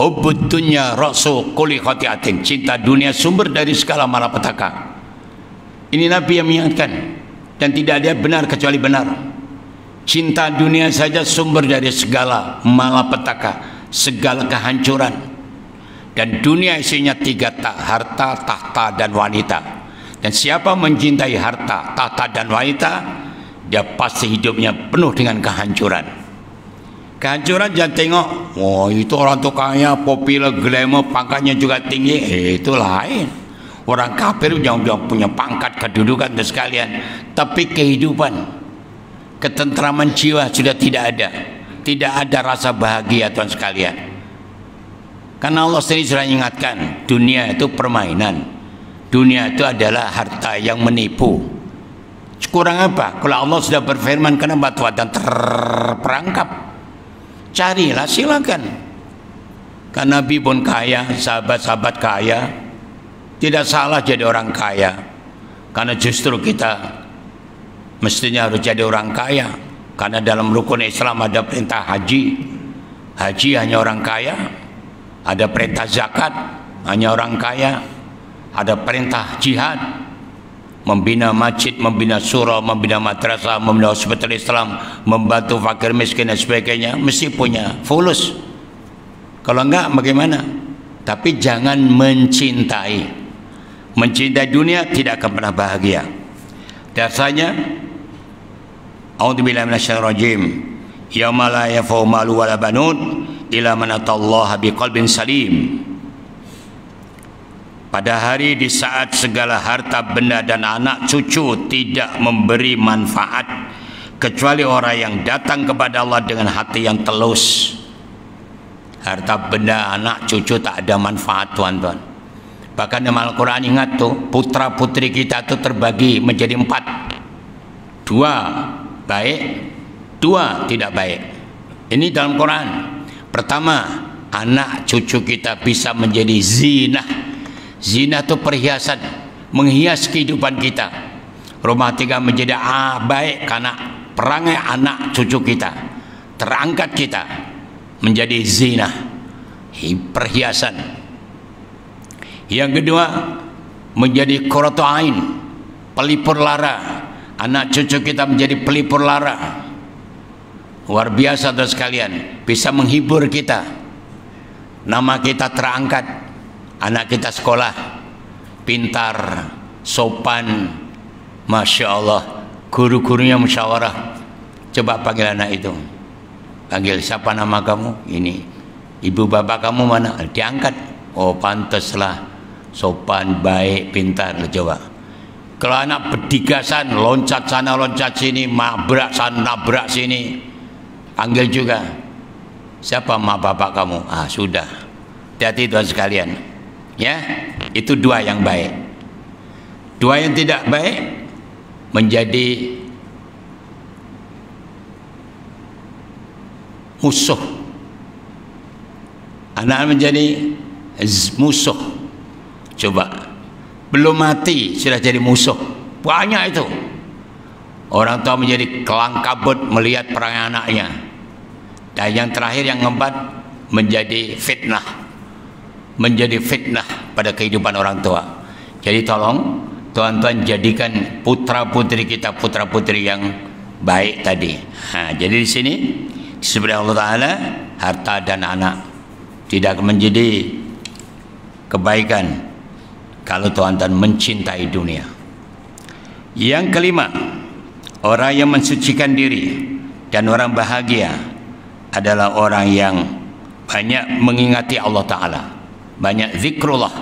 hubbud dunya ra'su kulli khati'atin, cinta dunia sumber dari segala malapetaka. Ini Nabi yang mengingatkan, dan tidak ada benar kecuali benar. Cinta dunia saja sumber dari segala malapetaka, segala kehancuran. Dan dunia isinya tiga tak, harta, tahta, dan wanita. Dan siapa mencintai harta, tahta, dan wanita, dia pasti hidupnya penuh dengan kehancuran. Kehancuran jangan tengok, oh itu orang tuh kaya, populer, glamour, pangkatnya juga tinggi, itu lain. Orang kafir yang punya pangkat, kedudukan dan sekalian, tapi kehidupan, ketentraman jiwa sudah tidak ada. Tidak ada rasa bahagia tuan sekalian. Karena Allah sendiri sudah ingatkan, dunia itu permainan. Dunia itu adalah harta yang menipu. Kurang apa? Kalau Allah sudah berfirman, kenapa tuan terperangkap? Carilah, silakan. Karena Nabi pun kaya, sahabat-sahabat kaya. Tidak salah jadi orang kaya. Karena justru kita mestinya harus jadi orang kaya. Karena dalam rukun Islam ada perintah haji. Haji hanya orang kaya. Ada perintah zakat, hanya orang kaya. Ada perintah jihad, membina masjid, membina surau, membina madrasah, membina hospital Islam, membantu fakir miskin dan sebagainya. Mesti punya fulus. Kalau enggak bagaimana? Tapi jangan mencintai. Mencintai dunia tidak akan pernah bahagia. Dasarnya, a'udzubillahi minasyaitonir rajim. Yauma la yanfa'u malu wala banun illa man atallaha biqalbin salim. Pada hari di saat segala harta benda dan anak cucu tidak memberi manfaat kecuali orang yang datang kepada Allah dengan hati yang telus. Harta benda anak cucu tak ada manfaat, tuan-tuan. Bahkan dalam Al-Quran, ingat tuh, putra putri kita tuh terbagi menjadi 4. 2 baik, 2 tidak baik. Ini dalam Quran. Pertama, anak cucu kita bisa menjadi zina. Zina itu perhiasan, menghias kehidupan kita. Rumah tangga menjadi baik karena perangai anak cucu kita. Terangkat kita menjadi zina, perhiasan. Yang kedua, menjadi qurratu ain, pelipur lara. Anak cucu kita menjadi pelipur lara. Luar biasa saudara sekalian, bisa menghibur kita. Nama kita terangkat, anak kita sekolah, pintar, sopan, Masya Allah. Guru-gurunya musyawarah. Coba panggil anak itu. Panggil, siapa nama kamu? Ini. Ibu bapak kamu mana? Diangkat. Oh pantaslah, sopan, baik, pintar. Coba. Kalau anak berdigasan, loncat sana, loncat sini, nabrak sana, nabrak sini, panggil juga. Siapa mak bapak kamu? Ah sudah. Hati-hati tuan sekalian. Ya, itu 2 yang baik. 2 yang tidak baik menjadi musuh. Anak menjadi musuh. Coba, belum mati sudah jadi musuh. Banyak itu. Orang tua menjadi kelang kabut melihat perangai anaknya. Dan yang terakhir, yang keempat, menjadi fitnah. Menjadi fitnah pada kehidupan orang tua. Jadi tolong tuan-tuan jadikan putra putri kita putra putri yang baik tadi. Jadi di sini disebut Allah Taala, harta dan anak tidak menjadi kebaikan kalau tuan-tuan mencintai dunia. Yang kelima, orang yang mensucikan diri dan orang bahagia adalah orang yang banyak mengingati Allah Ta'ala, banyak zikrullah,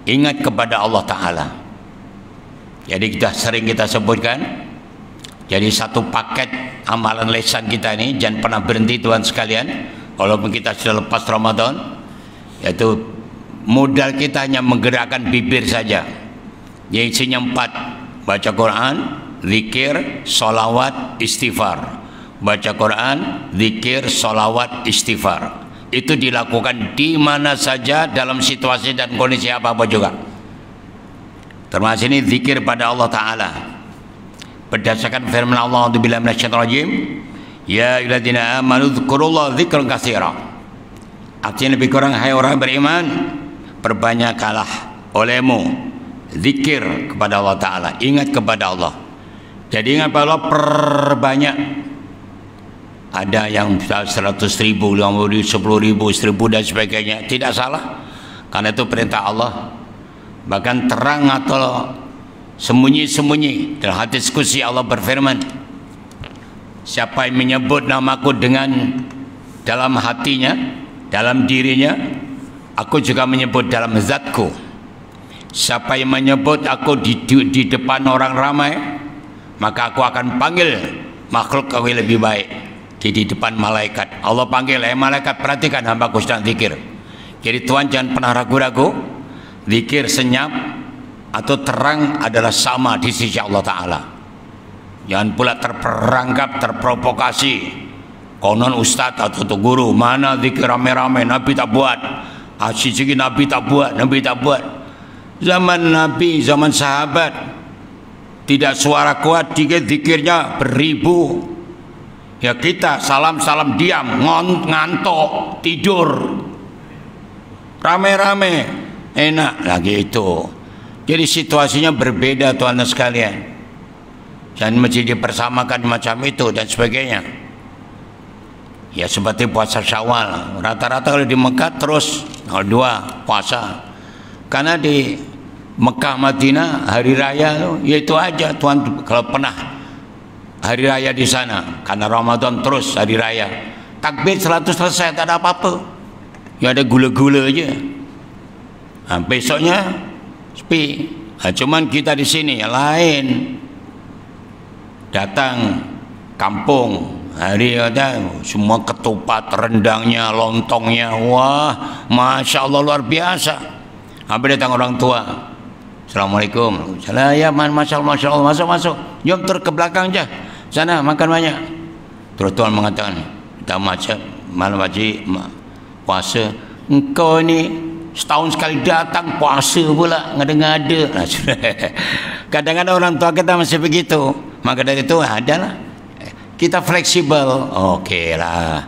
ingat kepada Allah Ta'ala. Jadi kita sebutkan, jadi satu paket amalan lisan kita ini jangan pernah berhenti tuan sekalian. Walaupun kita sudah lepas Ramadan, yaitu modal kita hanya menggerakkan bibir saja. Yang isinya 4: baca Quran, zikir, sholawat, istighfar. Baca Quran, zikir, sholawat, istighfar. Itu dilakukan di mana saja, dalam situasi dan kondisi apa-apa juga. Termasuk ini zikir pada Allah Ta'ala. Berdasarkan firman Allah, a'udzubillahi minasyaitonir rajim, ya ayyuhalladzina amanu dzkurullaha dzikran katsira. Artinya lebih kurang, hai orang beriman, perbanyaklah olehmu zikir kepada Allah Ta'ala, ingat kepada Allah. Jadi ingat kepada Allah perbanyak. Ada yang 100.000, 50.000, 10.000, 1.000 dan sebagainya. Tidak salah, karena itu perintah Allah. Bahkan terang atau sembunyi-sembunyi, dalam hadis qudsi Allah berfirman, siapa yang menyebut namaku dengan dalam hatinya, dalam dirinya, aku juga menyebut dalam zatku. Siapa yang menyebut aku di depan orang ramai, maka aku akan panggil makhluk aku lebih baik. Di depan malaikat, Allah panggil, malaikat perhatikan hambaku sedang zikir. Jadi Tuhan jangan pernah ragu-ragu, zikir senyap atau terang adalah sama di sisi Allah Ta'ala. Jangan pula terperangkap, terprovokasi. Konon ustaz atau guru, mana zikir rame-rame, Nabi tak buat. Asyik Nabi tak buat, Nabi tak buat. Zaman Nabi, zaman sahabat, tidak suara kuat, zikirnya beribu. Ya kita salam-salam diam, ngantuk, tidur. rame-rame, enak lagi itu. Jadi situasinya berbeda tuan-tuan sekalian, dan mesti dipersamakan macam itu dan sebagainya. Ya seperti puasa Syawal, rata-rata kalau di Mekah terus 2 puasa, karena di Mekah Madinah hari raya ya itu aja tuan. Kalau pernah hari raya di sana, karena Ramadan terus hari raya, takbir 100 selesai, tak ada apa-apa, ya ada gula-gula aja. Nah, besoknya sepi. Nah, cuman kita di sini yang lain, datang kampung hari ada semua ketupat, rendangnya, lontongnya, wah masya Allah luar biasa. Habis datang orang tua, assalamualaikum, salam ya man, masya Allah, masuk, jom tur ke belakang aja, sana makan banyak. Terus Tuhan mengatakan, kita macam malam haji puasa, engkau ini setahun sekali datang puasa pula ngada-ngada. Kadang-kadang orang tua kita masih begitu. Maka dari itu adalah kita fleksibel. Oke lah,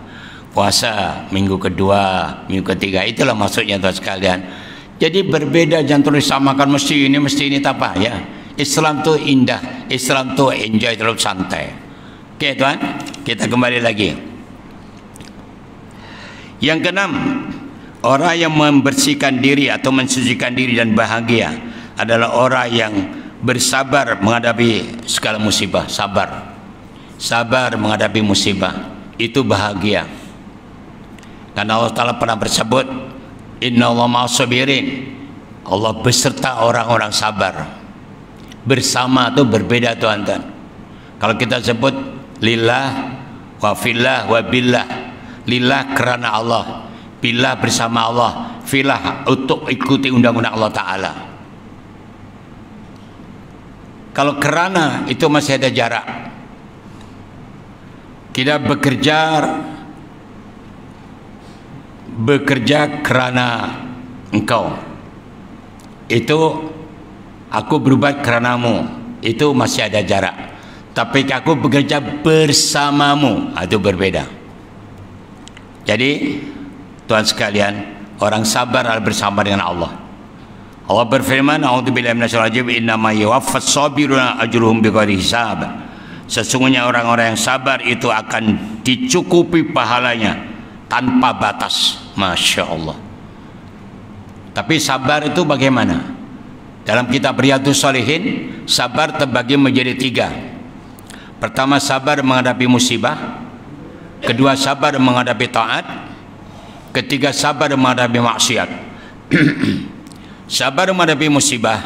puasa minggu kedua, minggu ketiga, itulah maksudnya tuan sekalian. Jadi berbeda, jangan terus samakan mesti ini tak apa ya. Islam tu indah, Islam tu enjoy, terus santai. Oke tuan, kita kembali lagi. Yang keenam, orang yang membersihkan diri atau mensucikan diri dan bahagia adalah orang yang bersabar menghadapi segala musibah. Sabar menghadapi musibah, itu bahagia. Karena Allah Ta'ala pernah bersebut, Inna Allah ma'asabirin, Allah beserta orang-orang sabar. Bersama itu berbeda tuan-tuan. Kalau kita sebut lillah wa fillah wa billah, lillah kerana Allah, billah bersama Allah, filah untuk ikuti undang-undang Allah Ta'ala. Kalau kerana itu masih ada jarak. Kita bekerja kerana engkau, itu aku berbuat keranamu, itu masih ada jarak. Tapi aku bekerja bersamamu, itu berbeda. Jadi tuan sekalian, orang sabar adalah bersama dengan Allah. Allah berfirman, a'udzubillahi minasyaitonir rajim, innama yuwaffas sabiruna ajruhum bighairi hisab. Sesungguhnya orang-orang yang sabar itu akan dicukupi pahalanya tanpa batas. Masya Allah. Tapi sabar itu bagaimana? Dalam kitab Riyadhus Shalihin, sabar terbagi menjadi 3. Pertama, sabar menghadapi musibah. Kedua, sabar menghadapi taat. Ketiga, sabar menghadapi maksiat. Sabar menghadapi musibah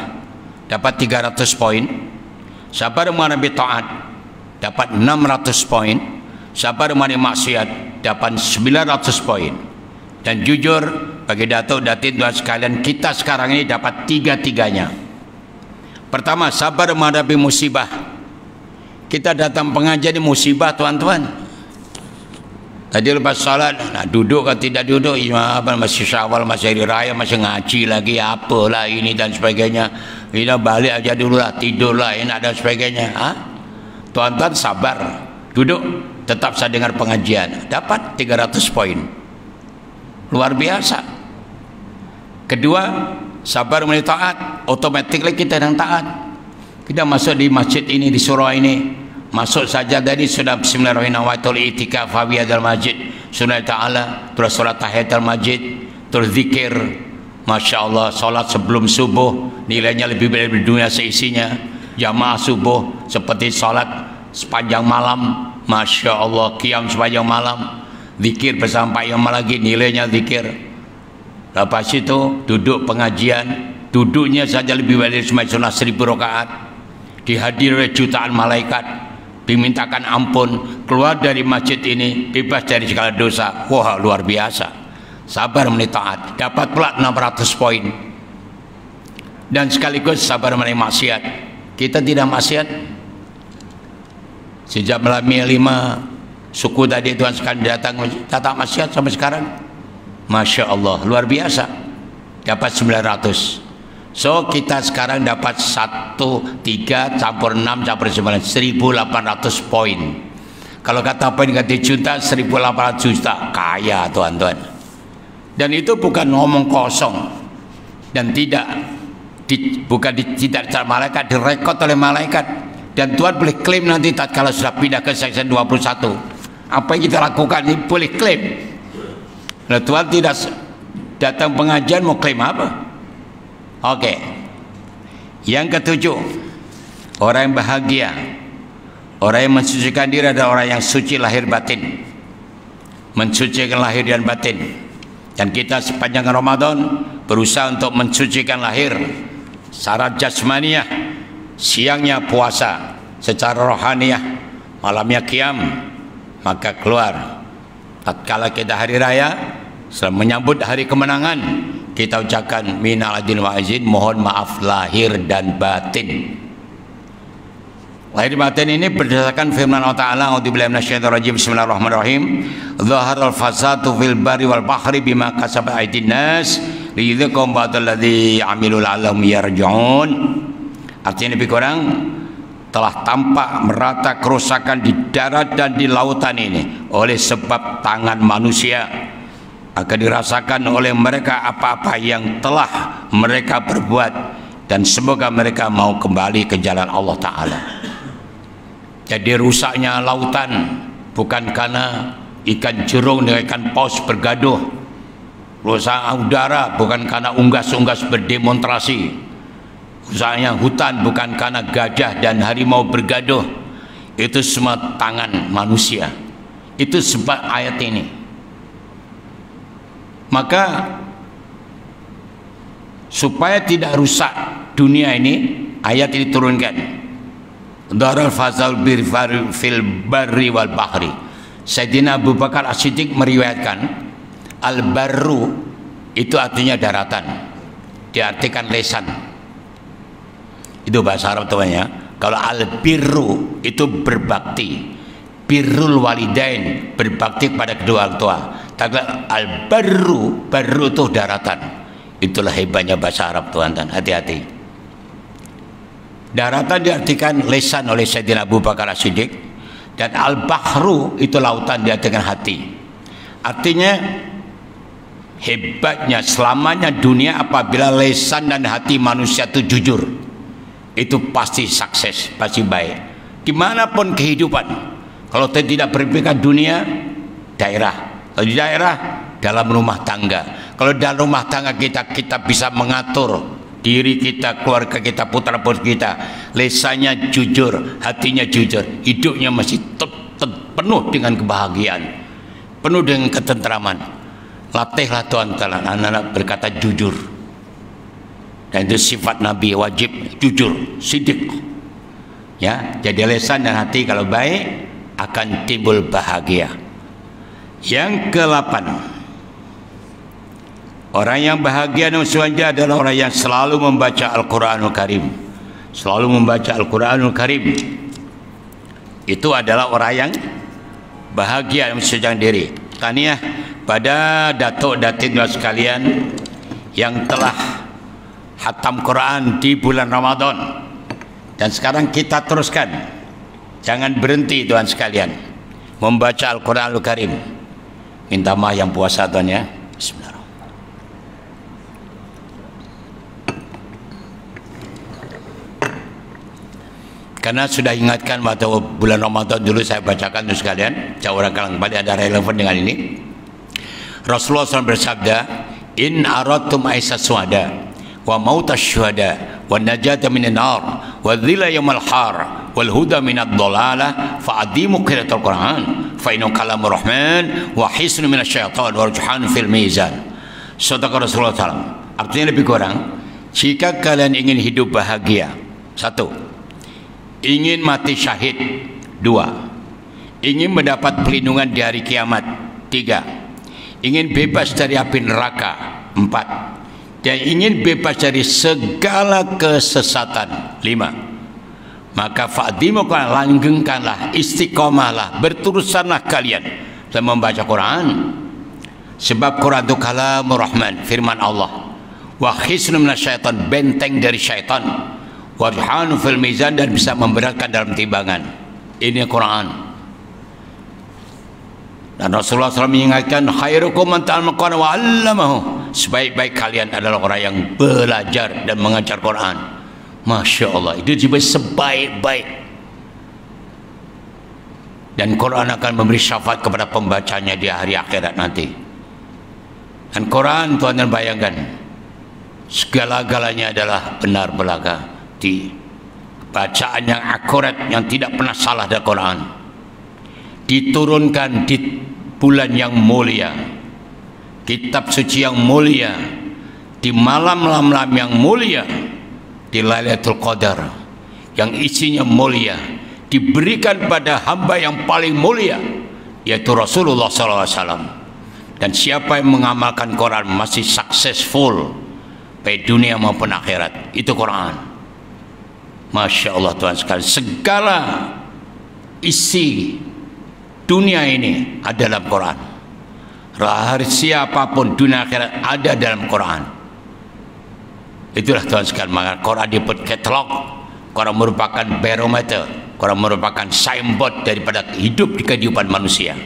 dapat 300 poin. Sabar menghadapi taat dapat 600 poin. Sabar menghadapi maksiat dapat 900 poin. Dan jujur bagi Datuk Datin tuan sekalian, kita sekarang ini dapat 3-tiganya. Pertama, sabar menghadapi musibah. Kita datang pengajian di musibah tuan-tuan. Tadi lepas salat, nak duduk atau tidak duduk, masih Syawal, masih hari raya, masih ngaji lagi, apalah ini dan sebagainya. Kita balik aja dulu lah, tidur lah, enak dan sebagainya. Tuan-tuan sabar, duduk, tetap saya dengar pengajian, dapat 300 poin. Luar biasa. Kedua, sabar menjadi taat, otomatis kita yang taat. Kita masuk di masjid ini, di surau ini, masuk saja tadi sudah bismillahirrahmanirrahim, itikaf fi hadzal masjid, sunat ta'ala, terus salat tahiyatul masjid, terus zikir, masya Allah, salat sebelum subuh nilainya lebih dari dunia seisinya. Jamaah subuh seperti salat sepanjang malam, masya Allah, qiyam sepanjang malam, zikir bersama imam lagi, nilainya zikir. Lepas itu duduk pengajian, duduknya saja lebih dari sembahyang sunnah 1000 rakaat, dihadiri jutaan malaikat, dimintakan ampun, keluar dari masjid ini bebas dari segala dosa. Wah, luar biasa. Sabar menjadi taat, dapat pula 600 poin. Dan sekaligus sabar menjadi maksiat. Kita tidak maksiat sejak malam 5 suku tadi tuan sekalian datang, tak maksiat sampai sekarang. Masya Allah, luar biasa, dapat 900. So kita sekarang dapat 1, 3 campur 6 campur 9, 1800 poin. Kalau kata poin ganti juta, 1800 juta, kaya tuan-tuan. Dan itu bukan ngomong kosong dan tidak malaikat, direkod oleh malaikat. Dan Tuhan boleh klaim nanti tatkala sudah pindah ke section 21. Apa yang kita lakukan ini boleh klaim. Nah, Tuhan tidak datang pengajian mau klaim apa? Oke. Yang ketujuh, orang yang bahagia, orang yang mensucikan diri adalah orang yang suci lahir batin, mensucikan lahir dan batin. Dan kita sepanjang Ramadan berusaha untuk mensucikan lahir, syarat jasmaniah, siangnya puasa, secara rohaniah, malamnya qiyam. Maka keluar tatkala kita hari raya, setelah menyambut hari kemenangan, kita ucapkan minal aidin wa izin, mohon maaf lahir dan batin. Lahir batin ini berdasarkan firman Allah Ta'ala, a'udzubillahi minasyaitonir rajim, bismillahirrahmanirrahim, dhaharal fasadu fil barri wal bahri bima kasabat aydin nas liyudhiqahum ba'dalladzi 'amilu la'allahum yarji'un. Artinya lebih kurang telah tampak merata kerusakan di darat dan di lautan ini oleh sebab tangan manusia, akan dirasakan oleh mereka apa-apa yang telah mereka berbuat, dan semoga mereka mau kembali ke jalan Allah Ta'ala. Jadi rusaknya lautan bukan karena ikan jerung dan ikan paus bergaduh, rusak udara bukan karena unggas-unggas berdemonstrasi, rusaknya hutan bukan karena gajah dan harimau bergaduh. Itu semua tangan manusia. Itu sebab ayat ini. Maka supaya tidak rusak dunia ini, ayat ini turunkan. Daral fazal fil barri wal bahri. Sayyidina Abu Bakar As-Siddiq meriwayatkan al-barru itu artinya daratan, diartikan lesan. Itu bahasa Arab temannya. Kalau al-birru itu berbakti, birrul walidain, berbakti kepada kedua orang tua. Tapi al-barru, barru itu daratan. Itulah hebatnya bahasa Arab, tuan-tuan, hati-hati. Daratan diartikan lesan oleh Sayyidina Abu Bakar As-Siddiq, dan al-bahru itu lautan, diartikan hati. Artinya hebatnya selamanya dunia apabila lesan dan hati manusia itu jujur, itu pasti sukses, pasti baik dimanapun kehidupan. Kalau tidak berpikir dunia, daerah. Kalau di daerah, dalam rumah tangga. Kalau dalam rumah tangga kita bisa mengatur diri kita, keluarga kita, putra putri kita. Lesannya jujur, hatinya jujur, hidupnya masih penuh dengan kebahagiaan, penuh dengan ketentraman. Latihlah tuan-tuan anak-anak berkata jujur. Dan itu sifat Nabi, wajib jujur, sidik. Ya, jadi lesan dan hati kalau baik akan timbul bahagia. Yang ke-8, orang yang bahagia dan suanja adalah orang yang selalu membaca Al-Quranul Karim. Selalu membaca Al-Quranul Karim. Itu adalah orang yang bahagia dan mensucikan diri. Tahniah pada datuk datin sekalian yang telah khatam Quran di bulan Ramadan. Dan sekarang kita teruskan. Jangan berhenti tuan sekalian membaca Al-Quranul Karim. Minta maaf yang puasa tuan ya. Bismillahirrahmanirrahim. Karena sudah ingatkan waktu bulan Ramadan dulu saya bacakan tuan sekalian. Jauh orang kalang kembali ada relevan dengan ini. Rasulullah SAW bersabda, in aradtum aisas suhada wa mautas syuhada wa najata minan nar wa dhilla yawmal har wal huda minad dhalalah fa'adimu qiraatul Quran fa innahu kalamur rahman wa hisnu minasyaitan wa rujhan fil mizan. Sadaqah Rasulullah SAW. Artinya lebih kurang, jika kalian ingin hidup bahagia, 1, ingin mati syahid, 2, ingin mendapat perlindungan di hari kiamat, 3, ingin bebas dari api neraka, 4, dan ingin bebas dari segala kesesatan, 5, maka fa'dimukan, langgengkanlah, istiqomahlah, berterusanlah kalian dalam membaca Quran. Sebab Quran itu kalamur rahman, firman Allah, wa hisnu minasyaitan, benteng dari syaitan, wa rujhanu fil mizan, dan bisa memberatkan dalam timbangan. Ini Quran. Dan Rasulullah SAW mengingatkan, khairukum man ta'allama al-Qur'an wa 'allamahu. Sebaik-baik kalian adalah orang yang belajar dan mengajar Quran. Masya Allah, itu juga sebaik-baik. Dan Quran akan memberi syafaat kepada pembacanya di hari akhirat nanti. Dan Quran, tuan dan bayangkan, segala-galanya adalah benar belaga, di bacaan yang akurat, yang tidak pernah salah dari Quran. Diturunkan di bulan yang mulia, kitab suci yang mulia, di malam-malam yang mulia, di Lailatul Qadar yang isinya mulia, diberikan pada hamba yang paling mulia, yaitu Rasulullah SAW. Dan siapa yang mengamalkan Quran masih successful baik dunia maupun akhirat. Itu Quran. Masya Allah Tuhan sekalian, segala isi dunia ini ada dalam Quran. Rahasia apapun dunia akhirat ada dalam Quran. Itulah Tuhan sekalian, maka Quran disebut katalog. Quran merupakan barometer, Quran merupakan signboard daripada hidup di kehidupan manusia.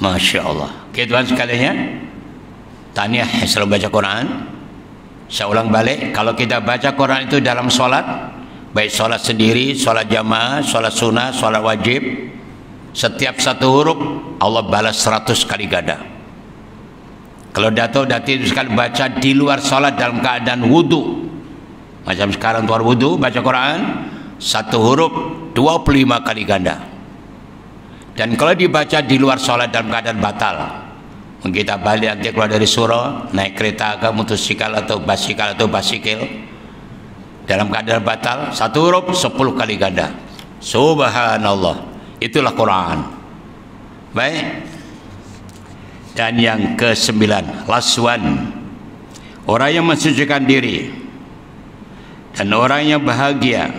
Masya Allah. Oke Tuhan sekalian ya, tahniah selalu baca Quran. Saya ulang balik, kalau kita baca Quran itu dalam sholat, baik sholat sendiri, sholat jamaah, sholat sunnah, sholat wajib, setiap satu huruf Allah balas 100 kali ganda. Kalau dati sekali baca di luar sholat dalam keadaan wudu, macam sekarang tuan wudu baca Quran, satu huruf 25 kali ganda. Dan kalau dibaca di luar sholat dalam keadaan batal, kita balik nanti keluar dari surau, naik kereta ke motosikal atau basikil, dalam keadaan batal, satu huruf 10 kali ganda. Subhanallah. Itulah Quran. Baik. Dan yang ke-9, last one, orang yang mensucikan diri dan orang yang bahagia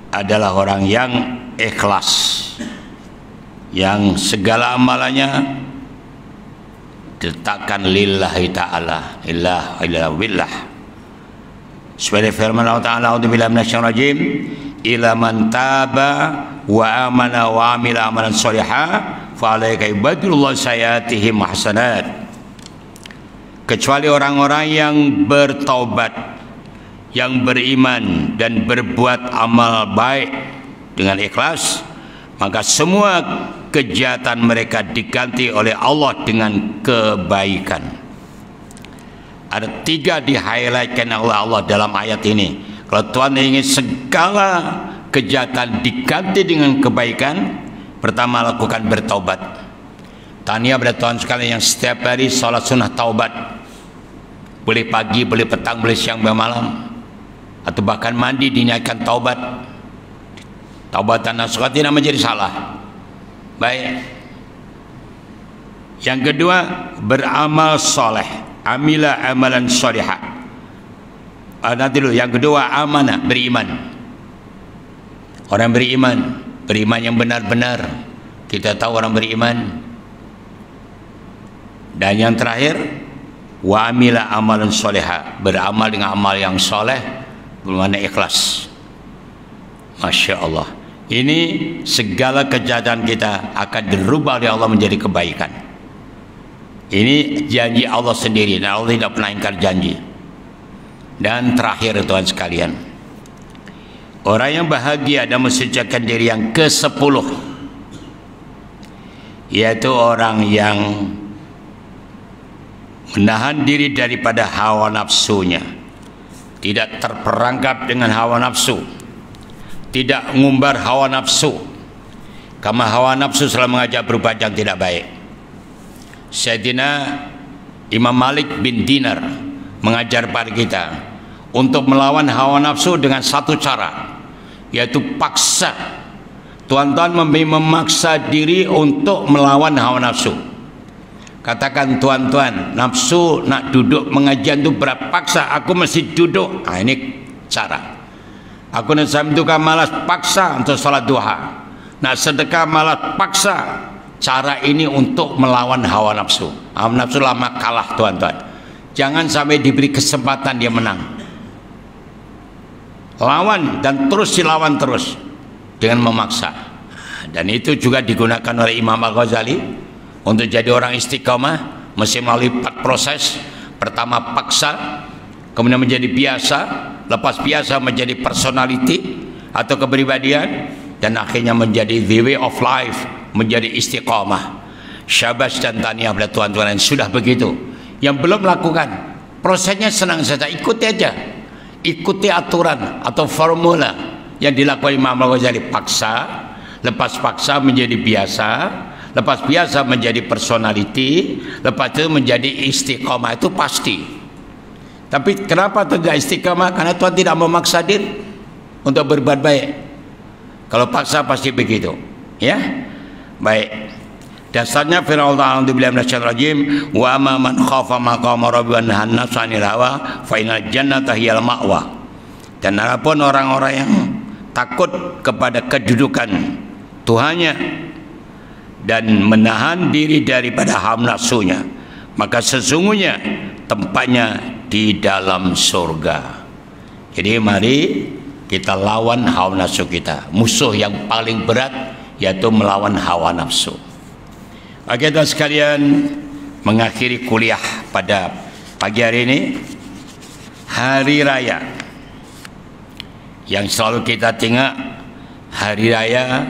adalah orang yang ikhlas, yang segala amalannya diletakkan lillahi ta'ala, illa billah. Seperti firman Allah Ta'ala, a'udzubillahi minasyaitonir rajim, ila man taba wa amana wa amila amalan sholiha fa alaika ibadullah sayatihim hasanat. Kecuali orang-orang yang bertaubat, yang beriman dan berbuat amal baik dengan ikhlas, maka semua kejahatan mereka diganti oleh Allah dengan kebaikan. Ada 3 di-highlightkan oleh Allah dalam ayat ini. Kalau Tuhan ingin segala kejahatan diganti dengan kebaikan, pertama lakukan bertaubat. Tahniah pada Tuhan sekalian yang setiap hari sholat sunnah taubat, boleh pagi, boleh petang, boleh siang, boleh malam, atau bahkan mandi diniatkan taubat. Taubatan nasuha tidak menjadi salah. Baik. Yang kedua, beramal soleh, amila amalan solihah. Nanti dulu, yang kedua amanah, beriman. Orang beriman, beriman yang benar-benar. Kita tahu orang beriman. Dan yang terakhir, wa amila amalan solihah, beramal dengan amal yang soleh, bermakna ikhlas. Masya Allah. Ini segala kejahatan kita akan dirubah oleh Allah menjadi kebaikan. Ini janji Allah sendiri, dan Allah tidak pernah ingkar janji. Dan terakhir Tuhan sekalian, orang yang bahagia dan mensucikan diri yang ke-10, yaitu orang yang menahan diri daripada hawa nafsunya, tidak terperangkap dengan hawa nafsu, tidak ngumbar hawa nafsu, karena hawa nafsu selalu mengajak berbuat yang tidak baik. Sayyidina Imam Malik bin Dinar mengajar pada kita untuk melawan hawa nafsu dengan satu cara, yaitu paksa. Tuan-tuan memaksa diri untuk melawan hawa nafsu. Katakan, tuan-tuan, nafsu nak duduk mengajian itu berat, paksa aku mesti duduk. Nah, ini cara. Aku nak samduka malas, paksa untuk salat duha. Nak sedekah malas, paksa. Cara ini untuk melawan hawa nafsu. Hawa nafsu lama kalah, tuan-tuan. Jangan sampai diberi kesempatan dia menang. Lawan dan terus dilawan terus dengan memaksa. Dan itu juga digunakan oleh Imam Al-Ghazali untuk jadi orang istiqamah mesti melalui 4 proses. Pertama paksa, kemudian menjadi biasa, lepas biasa menjadi personality atau kepribadian, dan akhirnya menjadi the way of life, menjadi istiqamah. Syabas dan tahniah pada tuan-tuan yang sudah begitu. Yang belum melakukan, prosesnya senang saja, ikuti aja, ikuti aturan atau formula yang dilakukan Imam Al-Ghazali. Paksa, lepas paksa menjadi biasa, lepas biasa menjadi personality, lepas itu menjadi istiqamah. Itu pasti. Tapi kenapa tidak istiqamah? Karena Tuhan tidak memaksa diri untuk berbuat baik. Kalau paksa pasti begitu, ya. Baik. Dasarnya firman Allah A'udzubillahi wa ma man khafa maqama rabbi wa nahan nafsa 'anil hawa fa innal jannata hiyal ma'wa. Dan adapun orang-orang yang takut kepada kedudukan Tuhannya dan menahan diri daripada hawa nafsunya, maka sesungguhnya tempatnya di dalam surga. Jadi mari kita lawan hawa nafsu kita. Musuh yang paling berat yaitu melawan hawa nafsu. Oke, teman sekalian, mengakhiri kuliah pada pagi hari ini, hari raya yang selalu kita tengok. Hari raya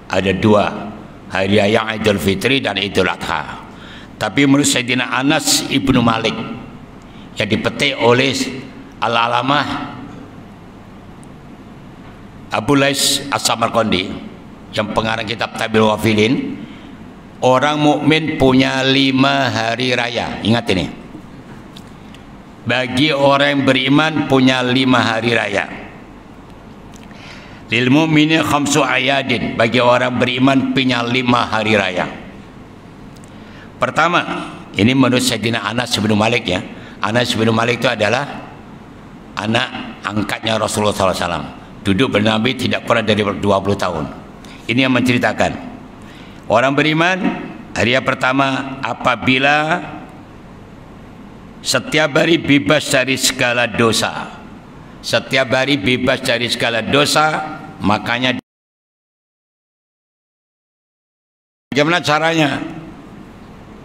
ada 2, hari raya Idul Fitri dan Idul Adha. Tapi menurut Sayyidina Anas Ibnu Malik yang dipetik oleh Al-Alamah Abu Lais As-Samarqandi yang pengarang kitab Tabil Wafilin, orang mukmin punya 5 hari raya. Ingat ini. Bagi orang yang beriman punya 5 hari raya. Lil mu'mini khamsu ayadin. Bagi orang beriman punya 5 hari raya. Pertama, ini menurut Sayyidina Anas bin Malik ya. Anas bin Malik itu adalah anak angkatnya Rasulullah SAW. Duduk bersama Nabi tidak kurang dari 20 tahun. Ini yang menceritakan. Orang beriman, hari yang pertama apabila setiap hari bebas dari segala dosa. Setiap hari bebas dari segala dosa, makanya bagaimana caranya?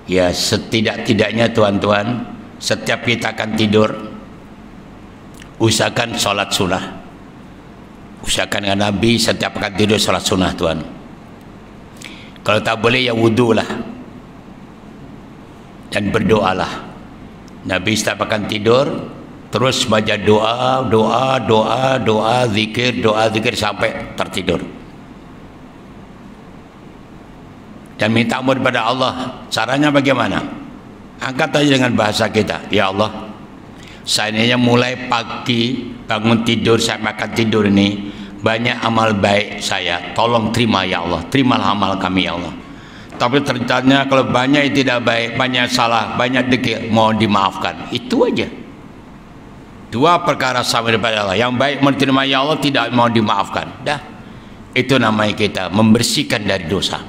Ya setidak-tidaknya tuan-tuan, setiap kita akan tidur, usahakan sholat sunnah. Usahakan dengan Nabi setiap akan tidur sholat sunnah tuan. Kalau tak boleh ya wudulah dan berdoalah. Nabi setiap akan tidur terus baca doa, zikir sampai tertidur. Dan minta ampun pada Allah. Caranya bagaimana? Angkat aja dengan bahasa kita. Ya Allah, saya mulai pagi bangun tidur, saya makan tidur ini banyak amal baik saya, tolong terima ya Allah, terimalah amal kami ya Allah. Tapi ternyata kalau banyak yang tidak baik, banyak salah, banyak dekil, mohon dimaafkan. Itu aja. 2 perkara sama daripada Allah. Yang baik menerima ya Allah, tidak mohon dimaafkan. Dah. Itu namanya kita membersihkan dari dosa.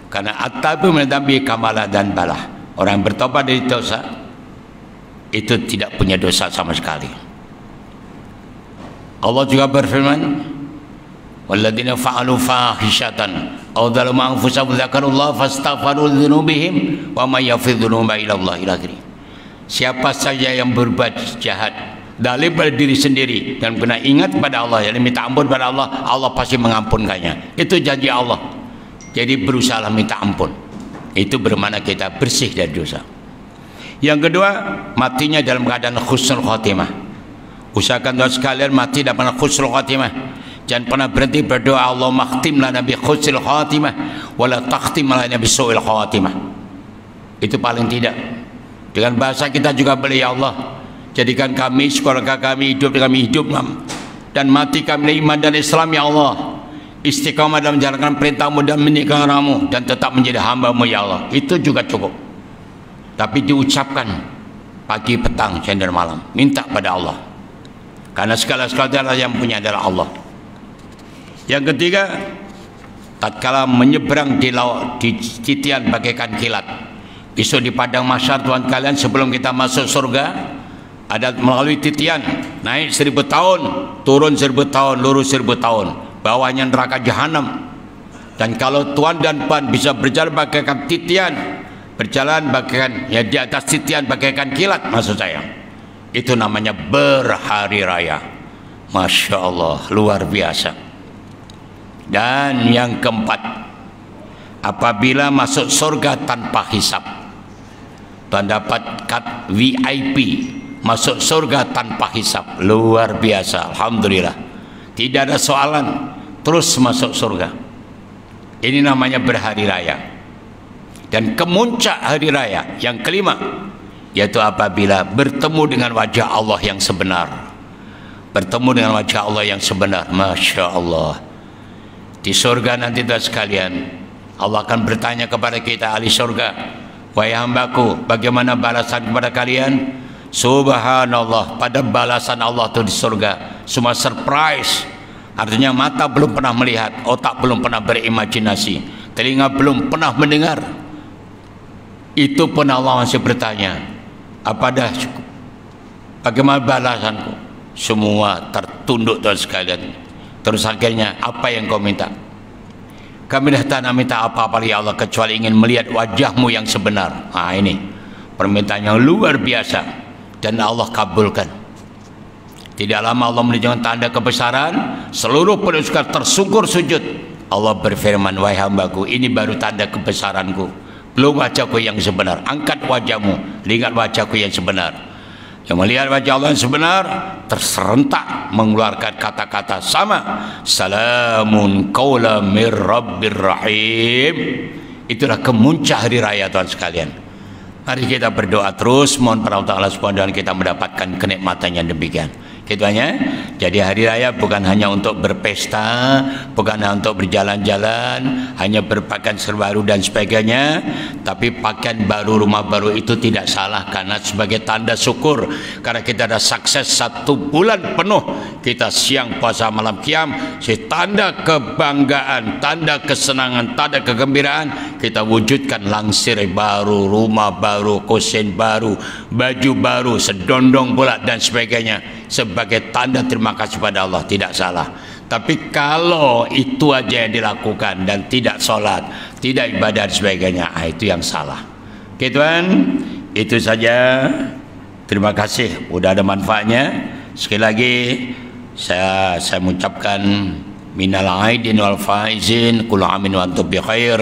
Karena at-taibu min dzambi kamala dan balah. Orang yang bertobat dari dosa itu tidak punya dosa sama sekali. Allah juga berfirman, walladzina fa'alu fahishatan aw dzalamu anfusahum dzakarullaha fastaghfiru dzunubihim wa may yaghfiru dzunuba illa Allah ila akhirih. Siapa saja yang berbuat jahat dari pada diri sendiri dan pernah ingat pada Allah, yang minta ampun pada Allah, Allah pasti mengampunkannya. Itu janji Allah. Jadi berusahalah minta ampun. Itu bermakna kita bersih dari dosa. Yang kedua, matinya dalam keadaan husnul khotimah. Usahakan doa sekalian mati dalam husnul khatimah. Jangan pernah berhenti berdoa, Allah makhtim lana bi husnul khatimah wala takhtim lana bi su'il khatimah. Itu paling tidak. Dengan bahasa kita juga boleh, ya Allah, jadikan kami, keluarga kami hidup dengan kami hidup dan mati kami dengan iman dan Islam ya Allah. Istiqamah dalam menjalankan perintah-Mu dan menikahkan-Mu dan tetap menjadi hamba-Mu ya Allah. Itu juga cukup. Tapi diucapkan pagi, petang, siang dan malam. Minta pada Allah. Karena segala-galanya yang punya adalah Allah. Yang ketiga, tatkala menyeberang di laut, di titian bagaikan kilat. Besok di padang mahsyar Tuhan kalian, sebelum kita masuk surga, ada melalui titian naik 1000 tahun, turun 1000 tahun, lurus 1000 tahun, bawahnya neraka jahanam. Dan kalau tuan dan puan bisa berjalan bagaikan titian, berjalan bagaikan, ya di atas titian bagaikan kilat, maksud saya, itu namanya berhari raya. Masya Allah, luar biasa. Dan yang keempat, apabila masuk surga tanpa hisab, tuan dapat kad VIP masuk surga tanpa hisab, luar biasa. Alhamdulillah, tidak ada soalan, terus masuk surga. Ini namanya berhari raya. Dan kemuncak hari raya yang kelima, yaitu apabila bertemu dengan wajah Allah yang sebenar. Bertemu dengan wajah Allah yang sebenar. Masya Allah. Di surga nanti tuan sekalian, Allah akan bertanya kepada kita, ahli surga, wahai hambaku, bagaimana balasan kepada kalian? Subhanallah, pada balasan Allah itu di surga semua surprise. Artinya mata belum pernah melihat, otak belum pernah berimajinasi, telinga belum pernah mendengar. Itu pun Allah masih bertanya, apa dah cukup? Bagaimana balasanku? Semua tertunduk tuan sekalian. Terus akhirnya, apa yang kau minta? Kami dah tak nak minta apa-apa ya Allah, kecuali ingin melihat wajahmu yang sebenar. Nah, ini permintaan yang luar biasa. Dan Allah kabulkan. Tidak lama Allah menunjukkan tanda kebesaran, seluruh penduduk tersungkur sujud. Allah berfirman, wahai hambaku, ini baru tanda kebesaranku, belum wajahku yang sebenar. Angkat wajahmu, lihat wajahku yang sebenar. Yang melihat wajah Allah yang sebenar, terserentak mengeluarkan kata-kata sama, salamun qawlan mir rabbir rahim. Itulah kemuncak hari raya tuan sekalian. Mari kita berdoa terus, mohon para Allah SWT dan kita mendapatkan kenikmatan yang demikian. Gitu aja. Jadi hari raya bukan hanya untuk berpesta, bukan hanya untuk berjalan-jalan, hanya berpakaian serbaru dan sebagainya. Tapi pakaian baru, rumah baru itu tidak salah, karena sebagai tanda syukur, karena kita ada sukses 1 bulan penuh kita siang puasa malam qiyam, tanda kebanggaan, tanda kesenangan, tanda kegembiraan. Kita wujudkan langsir baru, rumah baru, kosen baru, baju baru, sedondong pula dan sebagainya, sebagai tanda terima kasih pada Allah. Tidak salah. Tapi kalau itu aja yang dilakukan dan tidak sholat, tidak ibadah dan sebagainya, itu yang salah. Oke tuan, itu saja. Terima kasih, udah ada manfaatnya. Sekali lagi saya mengucapkan minal aidin wal faizin, kullu amin wa antum bi khair.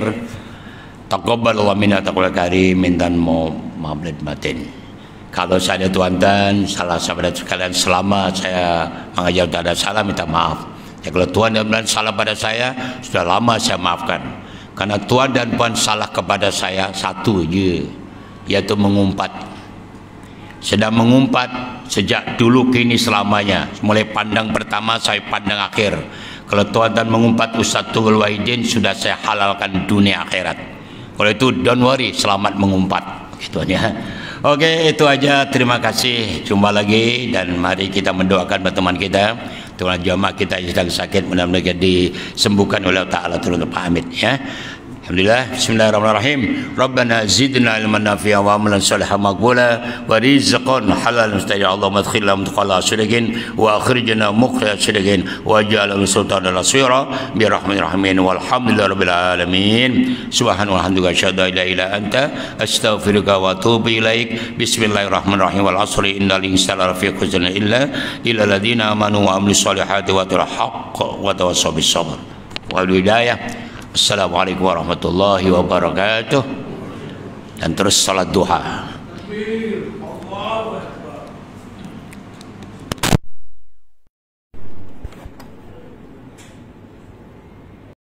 Taqabbalallahu minna taqabbal karim, dan maaf lahir batin. Kalau saya ada tuan-tuan salah sahabat sekalian selama saya mengajar tak ada salah, minta maaf. Ya, kalau tuan dan puan salah pada saya, sudah lama saya maafkan. Karena tuan dan puan salah kepada saya satu je, yaitu mengumpat. Sedang mengumpat sejak dulu kini selamanya. Mulai pandang pertama saya pandang akhir. Kalau tuan dan mengumpat Ustaz Tunggul Wahidin, sudah saya halalkan dunia akhirat. Kalau itu don't worry, selamat mengumpat. Gitu aja. Oke, itu aja. Terima kasih. Jumpa lagi dan mari kita mendoakan teman kita, tuan jamaah kita yang sedang sakit, mudah-mudahan disembuhkan oleh Allah Taala. Turun pamit ya. Alhamdulillah. Bismillahirrahmanirrahim. Rabbana zidna ilman nafi'a wa amalan salihan maqbula wa rizqan halalan mustaqim. Allahumma adkhilna mudkhala sidqin wa akhrijna mukhraja sidqin wa ij'alna sultanan nasira bi rahmatir rahimin walhamdulillahi rabbil alamin. Subhanallahi walhamdulillahi asyhadu an la ilaha illa anta astaghfiruka wa atubu ilaik. Bismillahirrahmanirrahim. Wal 'asri innal insana lafi khusr illa alladziina amanu wa 'amilus solihati wa tawassaw haqqan wa tawassaw bis sabr. Wal hidayah. Assalamualaikum warahmatullahi wabarakatuh. Dan terus salat duha.